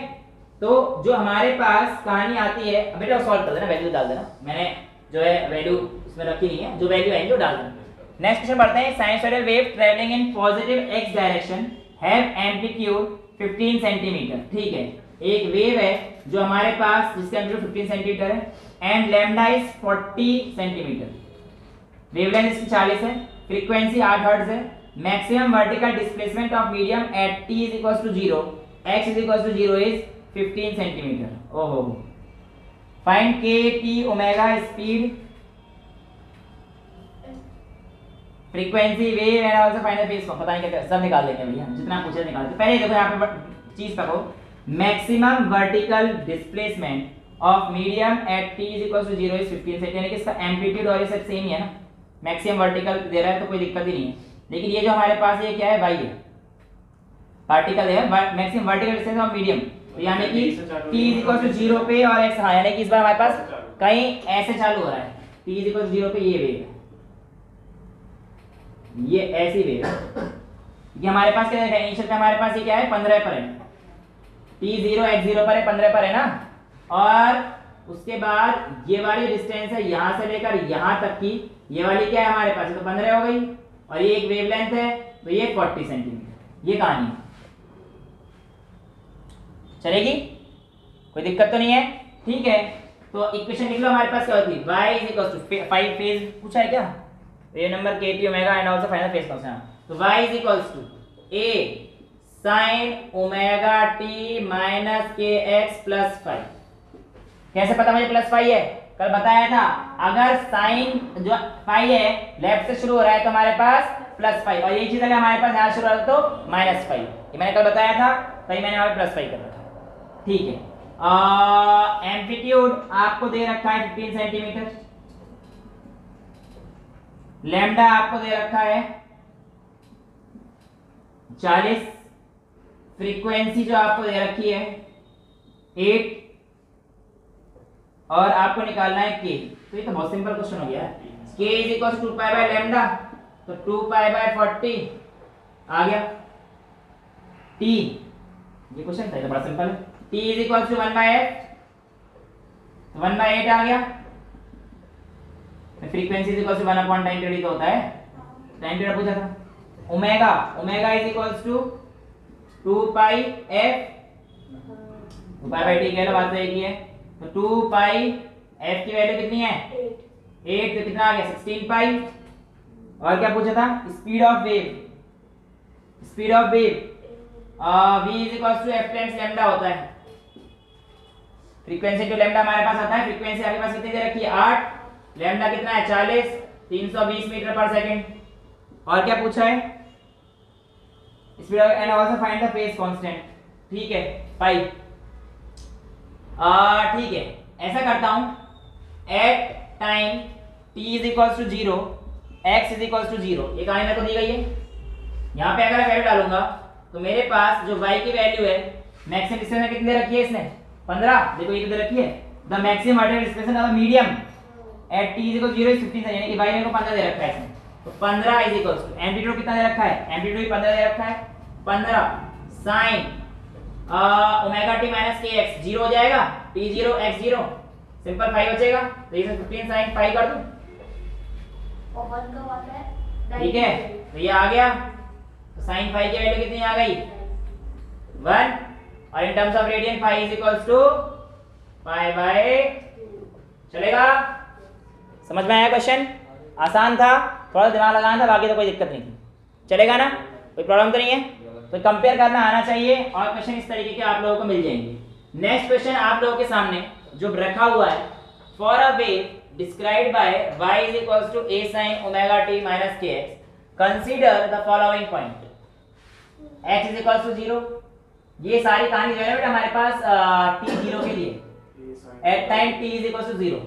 तो जो हमारे पास कहानी आती है, अब बेटा सॉल्व कर देना, वैल्यू डाल देना, मैंने जो है वैल्यू इसमें रखी नहीं है, जो वैल्यू आएंगे वो डाल देना। नेक्स्ट क्वेश्चन पढ़ते हैं। Sinusoidal wave travelling in positive x direction have amplitude 15 centimetre. ठीक है, एक वेव है जो हमारे पास जिसका एम्पलीट्यूड 15 सेंटीमीटर है and lambda is 40 centimetre, wavelength इसकी 40 है, फ्रीक्वेंसी 8 हर्ट्ज है, maximum vertical displacement of medium at t is equals to 0, x is equals to 0 is 15 centimetre. ओहो, find k t omega speed frequency wave and also find the phase. पता नहीं क्या सब निकाल लेंगे भैया, जितना पूछे निकाल दो। पहले देखो यहाँ पे चीज पकड़ो, maximum vertical displacement of medium at t is equals to 0 is 15 centimetre, यानी कि इसका एम्पलीट्यूड और ये सब सेम ही है ना, मैक्सिमम वर्टिकल दे रहा है तो कोई दिक्कत ही नहीं है। लेकिन ये जो हमारे पास ये क्या है y है, पार्टिकल है, maximum vertical distance of medium, तो यानी कि t is equals to 0 पे और x, हाँ यानी कि इस बार हमारे पास कहीं ऐसे चालू हो रहा है, t is equals to 0 पे ये वेव है, ये ऐसी वेव है। ये हमारे पास क्या है, इनिशियल पे हमारे पास ये क्या है 15 पर है, t0 x0 पर है 15 पर है ना, और उसके बाद ये वाली डिस्टेंस है यहां से लेकर यहां तक की, ये वाली क्या है हमारे पास, तो 15 हो गई, और ये एक वेवलेंथ है तो ये 40 सेंटीमीटर। ये कहानी है, चलेगी, कोई दिक्कत तो नहीं है। ठीक है, तो इक्वेशन लिख लो हमारे पास क्या होती है, y is equals to 5 phase पूछा है क्या, ये number kt omega and also find the phase function. तो y is equals to a sin omega t minus kx plus 5। कैसे पता मुझे प्लस 5 है, कल बताया था, अगर साइन जो फाई है लेफ्ट से शुरू हो रहा है तो हमारे पास प्लस 5, और यही चीज अगर हमारे पास यहाँ शुरू हो रहा है तो -5, ये मैंने कल बताया था, तभी मैंने यहाँ पे +5 कर रखा। ठीक है, एम्पलीट्यूड आपको दे रखा है 15 सेंटीमीटर, लैम्डा आपको दे रखा है 40, फ्रीक्वेंसी जो आपको दे रखी है 8, और आपको निकालना है k। तो ये तो बहुत सिंपल क्वेश्चन हो गया है, k is equal to 2 pi by lambda, तो 2 पाई बाय 40 आ गया, t ये क्वेश्चन था, ये तो बड़ा सिंपल है, t is equal to 1 by 8, 1 by 8 आ गया, frequency is equal to 1 upon time period तो होता है, टाइम पीरियड पूछा था, omega omega is equal to 2 pi f, 2 pi by t कह लो, बात तो एक ही है, तो 2 पाई f की वैल्यू कितनी है 8, तो कितना आ गया 16 पाई। और क्या पूछा था, speed of wave, speed of wave v is equals to f times lambda होता है, फ्रीक्वेंसी टू लैम्डा हमारे पास आता है, फ्रीक्वेंसी आपके पास कितनी दे रखी है 8, लैम्डा कितना है 40, 320 मीटर पर सेकंड। और क्या पूछा है, speed and also find the phase constant. ठीक है 5, ठीक है, ऐसा करता हूं, at time t is equals to 0, x is equals to 0, ये कहानी मेरे को दी गई है। यहाँ पे अगर वैल्यू डालूंगा तो मेरे पास जो y की वैल्यू है, मैक्सिमम डिस्टेंस में कितनी दे रखी है इसने 15, देखो ये दे रखी है, the maximum vertical displacement of medium at t is equal to 0 is 15, यानी कि y मेरे को 15 दे रखा है इसमें, तो 15 is equals to एम्पलीट्यूड कितना दे रखा है, एम्पलीट्यूड 15 दे रखा है, 15 sin omega t minus kx 0 हो जाएगा, t0 x0 सिंपल 5 बचेगा, तो इसे 15 sin 5 कर दूं, और 1 कब आता है, ठीक है, तो ये आ गया, तो sin 5 की वैल्यू कितनी आ गई 1, और in terms of radian 5 is equals to pi by, चलेगा, समझ में आया क्वेश्चन, आसान था, थोड़ा दिमाग लगाना था, बाकी तो कोई दिक्कत नहीं थी, चलेगा ना, कोई प्रॉब्लम तो नहीं है। तो कंपेयर करना आना चाहिए, और क्वेश्चन इस तरीके के आप लोगों को मिल जाएंगे। नेक्स्ट क्वेश्चन आप लोगों के सामने जो रखा हुआ है, for a wave described bye y is equals to a sin omega t minus kx, consider the following point. x is equal to 0। ये सारी कहानी जो है बेटा हमारे पास t 0 के लिए, at time t is equal to 0,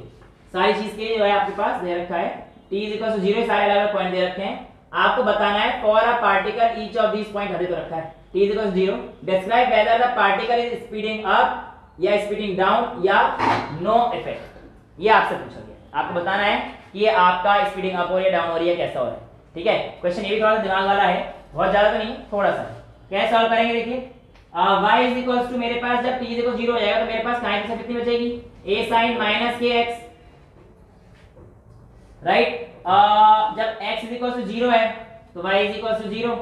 सारी चीज के लिए जो है आपके पास दे रखा है t इज इक्वल टू 0, सारे अलग अलग पॉइंट दे रखे हैं। आपको बताना है for a particle each of this point हमें तो रखा है t is equal to 0, describe whether the particle is speeding up या स्पीडिंग डाउन या नो इफेक्ट। ये आपसे पूछा गया, आपको बताना है कि ये आपका स्पीडिंग अप हो रही है डाउन हो रही है कैसा हो रहा है। ठीक है, क्वेश्चन ये भी थोड़ा सा दिमाग वाला है, बहुत ज्यादा तो नहीं, थोड़ा सा। कैसे सॉल्व करेंगे देखिए, y इज इक्वल टू मेरे पास जब t इज इक्वल टू 0 हो जाएगा तो मेरे पास काइनेटिक से कितनी बचेगी, a sin minus kx, right. जब x इज इक्वल टू 0 है तो y इज इक्वल टू 0,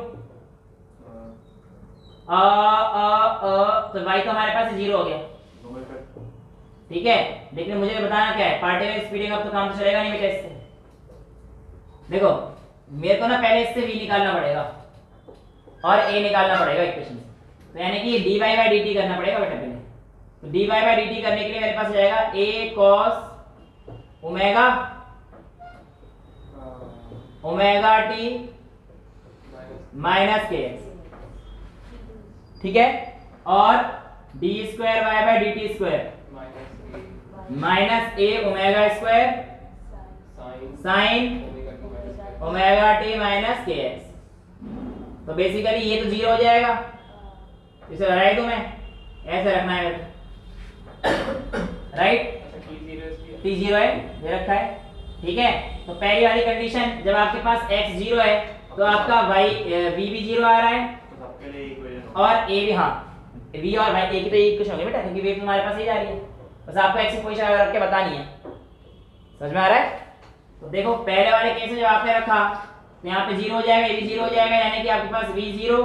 तो y तो हमारे पास 0 हो गया। ठीक है, लेकिन मुझे बताना क्या है, पार्टिकल स्पीडिंग अप तो काम तो चलेगा नहीं बेटा इससे। देखो मेरे को ना पहले इससे v निकालना पड़ेगा और a निकालना पड़ेगा इक्वेशन से, तो यानी कि dy by dt करना पड़ेगा बेटा पहले। तो dy by dt करने के लिए मेरे पास आ जाएगा a cos omega omega t minus kx, ठीक है, और d square y by dt square minus a omega square sine omega t minus kx। तो बेसिकली ये तो 0 हो जाएगा, इसे हटाई दूं मैं, ऐसे रखना है राइट, t 0 है ये रखा है। ठीक है, तो पहली वाली कंडीशन जब आपके पास x 0 है तो आपका y v भी 0 आ रहा है और a भी, हाँ v और y एक ही तो एक कुछ होंगे बेटा, क्योंकि वेव हमारे पास ही जा रही है, बस आपको x की पोजीशन रख के बतानी है। समझ में आ रहा है? तो देखो पहले वाले केस में जब आपने रखा तो यहाँ पे 0 हो जाएगा, ये भी 0 हो जाएगा, यानी कि आपके पास v 0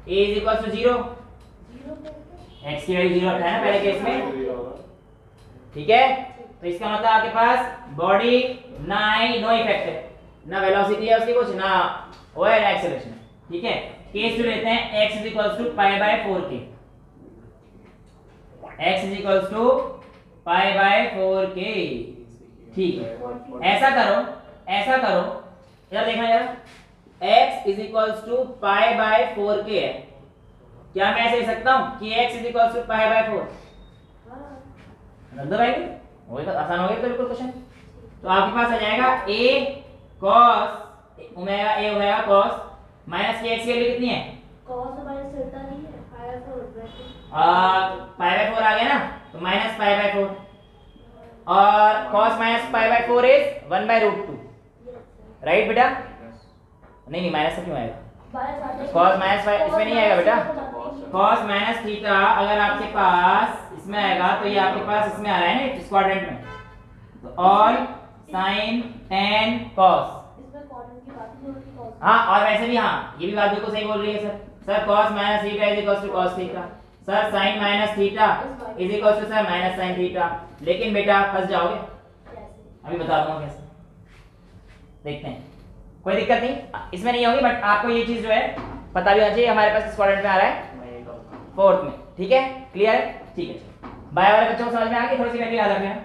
a is equal to 0, x की वैल्यू 0 रखा है ना पहले केस में। ठीक है, तो इसका मतलब आपके पास बॉडी ना आई नो इफेक्ट है, ना वेलोसिटी है उसकी कुछ, ना वो है एक्सेलरेशन। ठीक है, केस टू लेते हैं x is equal to pi by 4k, x is equal to pi by 4k। ठीक है, ऐसा करो यार, देखना जरा, x is equal to pi by 4k है, क्या मैं ऐसे लिख सकता हूं कि x is equal to pi by 4? रद्द भाई वही तो आसान हो गया बिल्कुल क्वेश्चन। तो आपके पास आ जाएगा a cos omega a omega cos minus kx की वैल्यू कितनी है, cos माइनस थीटा नहीं है, पाई बाय 4 आ गया ना, तो माइनस पाई बाय 4 और cos minus pi by 4 is 1/√2, right बेटा? नहीं माइनस से क्यों आएगा, cos माइनस इसमें नहीं आएगा बेटा, cos माइनस थीटा अगर आपके पास इसमें आएगा तो ये आपके पास इसमें आ रहा है ना इस क्वाड्रेंट में, तो और sin tan cos, इसमें क्वाड्रेंट की बात नहीं होती cos। हाँ और वैसे भी हाँ ये भी बात बिल्कुल सही बोल रही है sir cos minus theta is equal to cos theta, sir sin minus theta is equal to sir minus sin theta. लेकिन बेटा फंस जाओगे, अभी बता दूंगा कैसे, देखते हैं, कोई दिक्कत नहीं इसमें नहीं होगी, बट आपको ये चीज जो है पता भी होना चाहिए हमारे पास इस क्वाड्रेंट में आ रहा है फोर्थ में। ठीक है, क्लियर है? ठीक है, बाय वाले बच्चों को समझ में आ गई, थोड़ी सी वैल्यू याद रखना।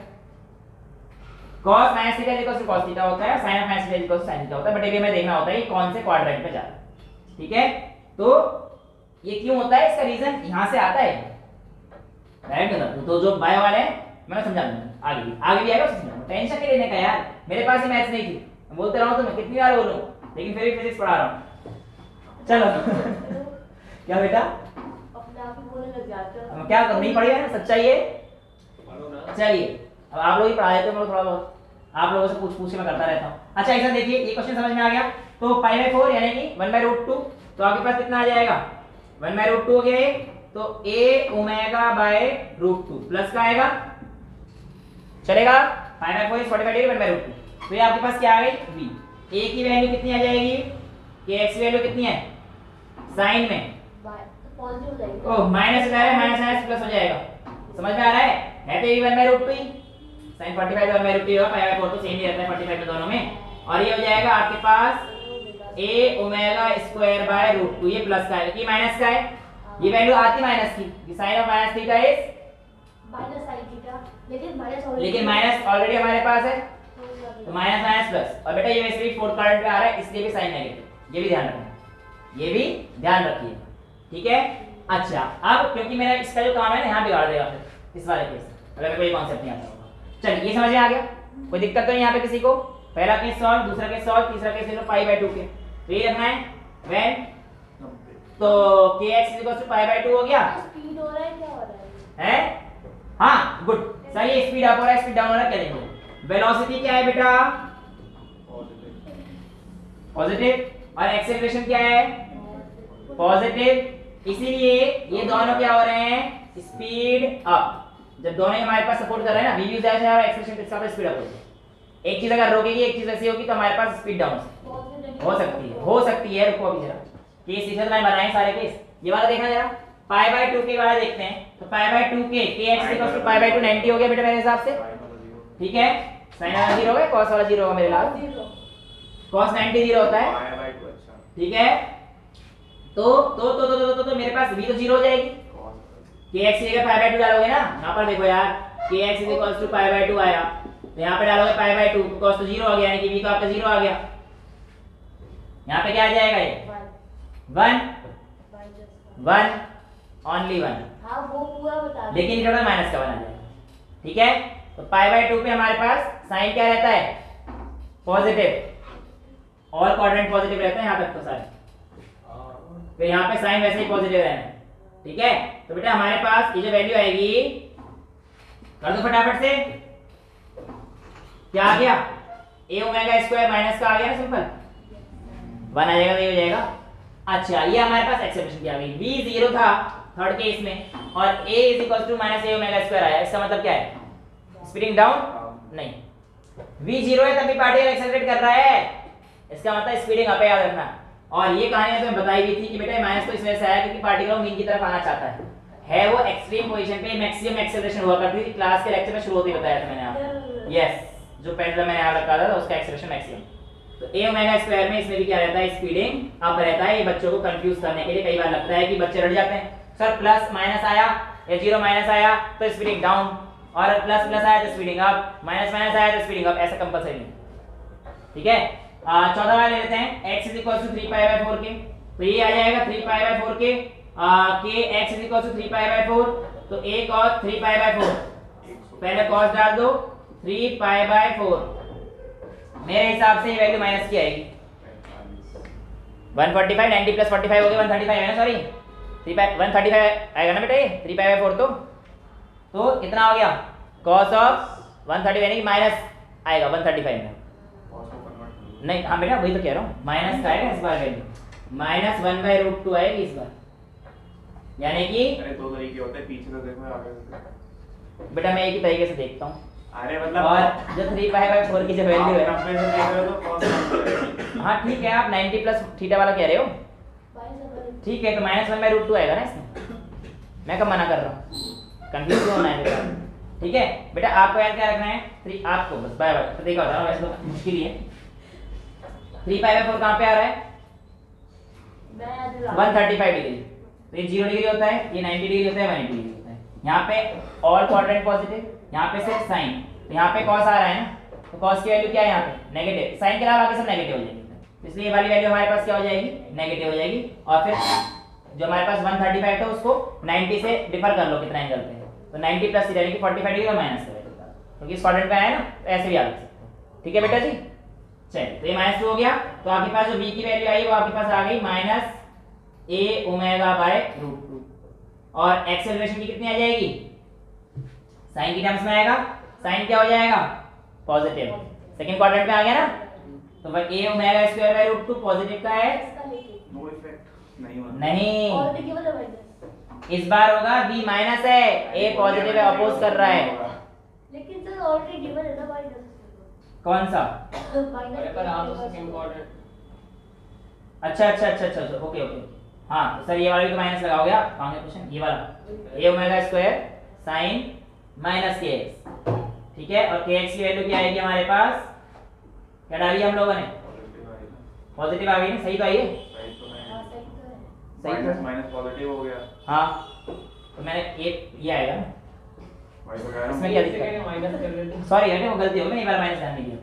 cos minus theta equal to cos theta होता है, sin minus theta equal to sin theta होता है, बट ये हमें देखना होता है कि कौन से क्वाड्रेंट में जा रहा है। ठीक है, तो ये क्यों होता है, इसका रीजन यहां से आता है, राइट? तो जो बाय वाले मैं समझा दूंगा, आगे भी आएगा उससे समझाऊंगा, टेंशन नहीं लेने का यार, मेरे पास ही मैथ्स नहीं थी, मैं बोलते रहा हूं तो मैं कितनी बार बोलूं, लेकिन फिर भी फिजिक्स पढ़ा रहा हूं। चलो क्या बेटा अपने आप ही बोलने लग जाते हो, क्या नहीं पढ़ेगा ना, सच्चाई है। चलिए अब आप लोग ही पढ़ा देते हो, मैं थोड़ा बहुत आप लोगों से पूछ के मैं करता रहता हूँ। अच्छा ऐसा देखिए, ये क्वेश्चन समझ में आ गया, तो पाई बाय 4 यानी कि 1/√2, तो आपके पास कितना आ जाएगा 1/√2 हो गया, तो a ओमेगा बाय √2 प्लस का आएगा, चलेगा, पाई बाय 4 इज 45 डिग्री 1/√2, तो ये आपके पास क्या आ गई v, a की वैल्यू कितनी आ जाएगी, kx की वैल्यू कितनी है साइन में, पॉजिटिव हो जाएगी, ओह माइनस हो जाएगा, माइनस प्लस हो जाएगा, समझ में आ रहा है तो ये 1/√2 ही, sin 45 तो 1/√2 होगा, पाई बाय 4 तो सेम ही रहता है 45 में दोनों में, और ये हो जाएगा आपके पास a ओमेगा स्क्वायर बाय √2, ये प्लस का है, ये माइनस का है, ये वैल्यू आती माइनस की, sin of minus theta is minus sin theta, लेकिन माइनस ऑलरेडी हमारे पास है, तो माइनस माइनस प्लस, और बेटा ये वैसे भी फोर्थ क्वाड्रेंट में आ रहा है इसलिए भी साइन नेगेटिव, ये भी ध्यान रखना, ये भी ध्यान रखिए। ठीक है। अच्छा अब क्योंकि मेरा इसका जो काम है ना यहाँ बिगाड़ देगा फिर इस वाले केस, अगर मेरे को ये कॉन्सेप्ट नहीं आता होगा। चलिए ये समझ में आ गया, कोई दिक्कत तो नहीं यहाँ पे किसी को। पहला केस सॉल्व, दूसरा केस सॉल्व, तीसरा केस ले लो π/2 के। तो ये रखना है व्हेन, तो kx π/2 हो गया। स्पीड हो रहा है क्या हो रहा है? है हाँ गुड, सही। स्पीड अप हो रहा है, स्पीड डाउन हो रहा है, क्या देंगे? वेलोसिटी क्या है बेटा? पॉजिटिव। और एक्सेलरेशन क्या है? पॉजिटिव। इसीलिए ये दोनों क्या हो रहे हैं? Speed up. जब दोनों हमारे पास सपोर्ट कर रहे हैं ना, वी यूज है और एक्सेलरेशन के साथ स्पीड अप होगी। एक चीज अगर रोकेगी, एक चीज ऐसी होगी तो हमारे पास स्पीड डाउन हो सकती है। रुको अभी जरा, केस इधर लाइन बनाएं सारे केस। ये वाला देखना जरा, π/2 के वाला देखते हैं। तो π/2 के kx π/2 90 हो गया बेटा मेरे हिसाब से, ठीक है। sin वाला 0 हो गया, cos वाला 0 होगा मेरे लाल। cos 90 0 होता है, ठीक है। तो मेरे पास v तो 0 हो जाएगी। kx की जगह π/2 डालोगे ना, यहाँ पर देखो यार, kx π/2 आया, तो यहाँ पे डालोगे π/2, cos तो 0 आ गया, यानी कि v तो आपका 0 आ गया। यहाँ पे क्या आ जाएगा? ये 1 ओनली 1। हाँ वो पूरा बता दो। लेकिन टोटल माइनस का 1 आ जाएगा, ठीक है। तो π/2 पे हमारे पास साइन क्या रहता है? पॉजिटिव। और क्वाड्रेंट पॉजिटिव रहता है यहाँ तक तो सारे, फिर यहाँ पे साइन वैसे ही पॉजिटिव रहना है, ठीक है। तो बेटा हमारे पास ये जो वैल्यू आएगी, कर दो फटाफट से, क्या आ गया? a ओमेगा स्क्वायर माइनस का आ गया ना, सिंपल 1 आ जाएगा, तो ये हो जाएगा। अच्छा ये हमारे पास एक्सेलरेशन क्या आ गई? v 0 था थर्ड केस में, और a -a ओमेगा स्क्वायर आया। इसका मतलब क्या है? स्पीडिंग डाउन नहीं, v 0 है तभी पार्टिकल एक्सेलरेट कर रहा है, इसका मतलब स्पीडिंग अप है, याद रखना। और ये कहानी तो मैं बताई भी थी कि बेटा माइनस तो इस वजह से आया क्योंकि पार्टिकल मीन की तरफ आना चाहता है। वो एक्सट्रीम पोजीशन पे मैक्सिमम एक्सेलरेशन हुआ करती थी। क्लास के लेक्चर में शुरू होते ही बताया था मैंने आपको, यस, जो पेंडुलम मैंने यहाँ रखा था उसका एक्सेलरेशन मैक्सिमम। तो a ओमेगा स्क्वायर में इसमें भी क्या रहता है? स्पीडिंग अप रहता है। ये बच्चों को कंफ्यूज करने के लिए कई बार लगता है कि बच्चे रट जाते हैं, सर प्लस माइनस आया या 0 माइनस आया तो स्पीडिंग डाउन, और प्लस प्लस आया तो स्पीडिंग अप, माइनस माइनस आया तो स्पीडिंग अप, ऐसा कंपलसरी नहीं, ठीक है। 14 वाला ले लेते हैं, x 3π/4 के। तो ये आ जाएगा 3π/4 के, k x 3π/4, तो a cos 3π/4, पहले cos डाल दो, 3π/4। मेरे हिसाब से ये वैल्यू माइनस की आएगी, 145, 90 प्लस 45 हो गया 135 है ना, सॉरी 135 आएगा ना बेटा ये 3π/4। तो कितना हो गया? cos ऑफ 130 यानी कि माइनस आएगा 135 में, नहीं हाँ बेटा वही तो कह रहा हूँ, माइनस का आएगा इस बार वैल्यू, -1/√2 आएगी इस बार, यानी कि दो तरीके होते हैं, पीछे से देखो आगे से। बेटा मैं एक ही तरीके से देखता हूँ। अरे मतलब और जो 3π/4 की जो वैल्यू है, आप 90 से देख रहे हो तो cos कम। हाँ ठीक है, आप 90 प्लस थीटा वाला कह रहे हो, ठीक है। तो -1/√2 आएगा ना इसमें, मैं कब मना कर रहा हूँ, कंफ्यूज होना है बेटा, ठीक है। बेटा आपको याद क्या रखना है? 3 आपको बस बाय बाय तरीका बता रहा हूँ, वैसे तो मुश्किल ही है। 3π/4 कहाँ पे आ रहा है? 135 डिग्री, तो ये 0 डिग्री होता है, ये 90 डिग्री होता है, 180 डिग्री होता है। यहाँ पे ऑल क्वाड्रेंट पॉजिटिव, यहाँ पे सिर्फ साइन, तो यहाँ पे cos आ रहा है ना, तो cos की वैल्यू क्या है यहाँ पे? नेगेटिव। साइन के अलावा बाकी सब नेगेटिव हो जाएगी, इसलिए ये वाली वैल्यू हमारे पास क्या हो जाएगी? नेगेटिव हो जाएगी। और फिर जो हमारे पास 135 था उसको 90 से डिफर कर लो कितना एंगल पे है, तो 90 प्लस यानी कि 45 डिग्री और माइनस का वैल्यू, क्योंकि इस क्वाड्रेंट पे आया ना, तो ऐसे भी आ सकते हो, ठीक है बेटा जी। चलिए तो ये -2 हो गया, तो आपके पास जो v की वैल्यू आई वो आपके पास आ गई -a ओमेगा/√2, और एक्सेलरेशन की कितनी आ जाएगी? साइन की टर्म्स में आएगा, साइन क्या हो जाएगा? पॉजिटिव। सेकंड क्वाड्रेंट में आ गया ना, तो वह a ओमेगा² पॉजिटिव का है, नो इफेक्ट नहीं होगा, नहीं इस बार होगा v माइनस है, a पॉजिटिव है, अपोज कर रहा है। लेकिन सर ऑलरेडी गिवन है ना भाई, कौन सा? अरे पर आप तो सेकंड क्वाड्रेंट, अच्छा ओके हाँ, तो सर ये वाला भी तो माइनस लगाओगे आप, आगे क्वेश्चन ये वाला a ओमेगा² sin -kx, ठीक है। और kx की वैल्यू क्या आएगी हमारे पास? क्या डाली हम लोगों ने? पॉजिटिव आ गई ना, सही तो आई है, सही तो माइनस पॉजिटिव हो गया। हाँ, तो मैंने ये आएगा ना, भाई तो कह रहा इसमें हूं क्या से दिक्कत है? माइनस कर लेते हैं। सॉरी हटे, वो गलती हो गई, एक बार माइनस ध्यान नहीं दिया।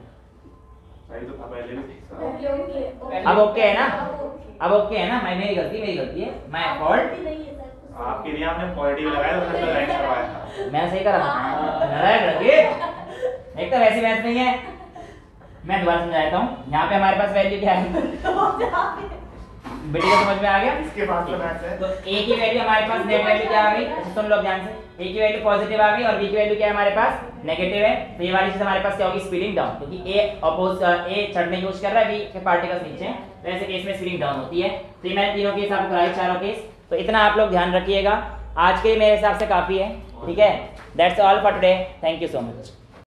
सही तो था पहले भी। ओके अब ओके है ना? ओके अब ओके है ना, मेरी गलती है, माय फॉल्ट। नहीं है सर। आपके लिए आपने पॉजिटिव लगाया तो मैंने राइट करवाया। मैं सही कर रहा हूँ नारायण रखिए, एक तो वैसी मैथ नहीं है। मैं दोबारा समझाता हूँ। यहाँ पे हमारे पास वैल्यू क्या है, बेटी को समझ में आ गया? इसके पास तो मैथ है। तो ए की वैल्यू हमारे पास नेट वैल्यू क्या आ गई, अच्छा सुन लो ध्यान से। ए की वैल्यू पॉजिटिव आ गई और बी की वैल्यू क्या है हमारे पास, नेगेटिव है। तो ये वाली चीज हमारे पास क्या होगी, स्पिलिंग डाउन, क्योंकि ए चढ़ने की कोशिश कर रहा है, बी के पार्टिकल्स नीचे हैं, तो ऐसे केस में स्पिलिंग डाउन होती है। तो ये मैंने तीनों केस आपको कराई, चारों केस। तो इतना आप लोग ध्यान रखिएगा। आज के लिए मेरे हिसाब से काफी है, ठीक है। That's all for today, thank you so much.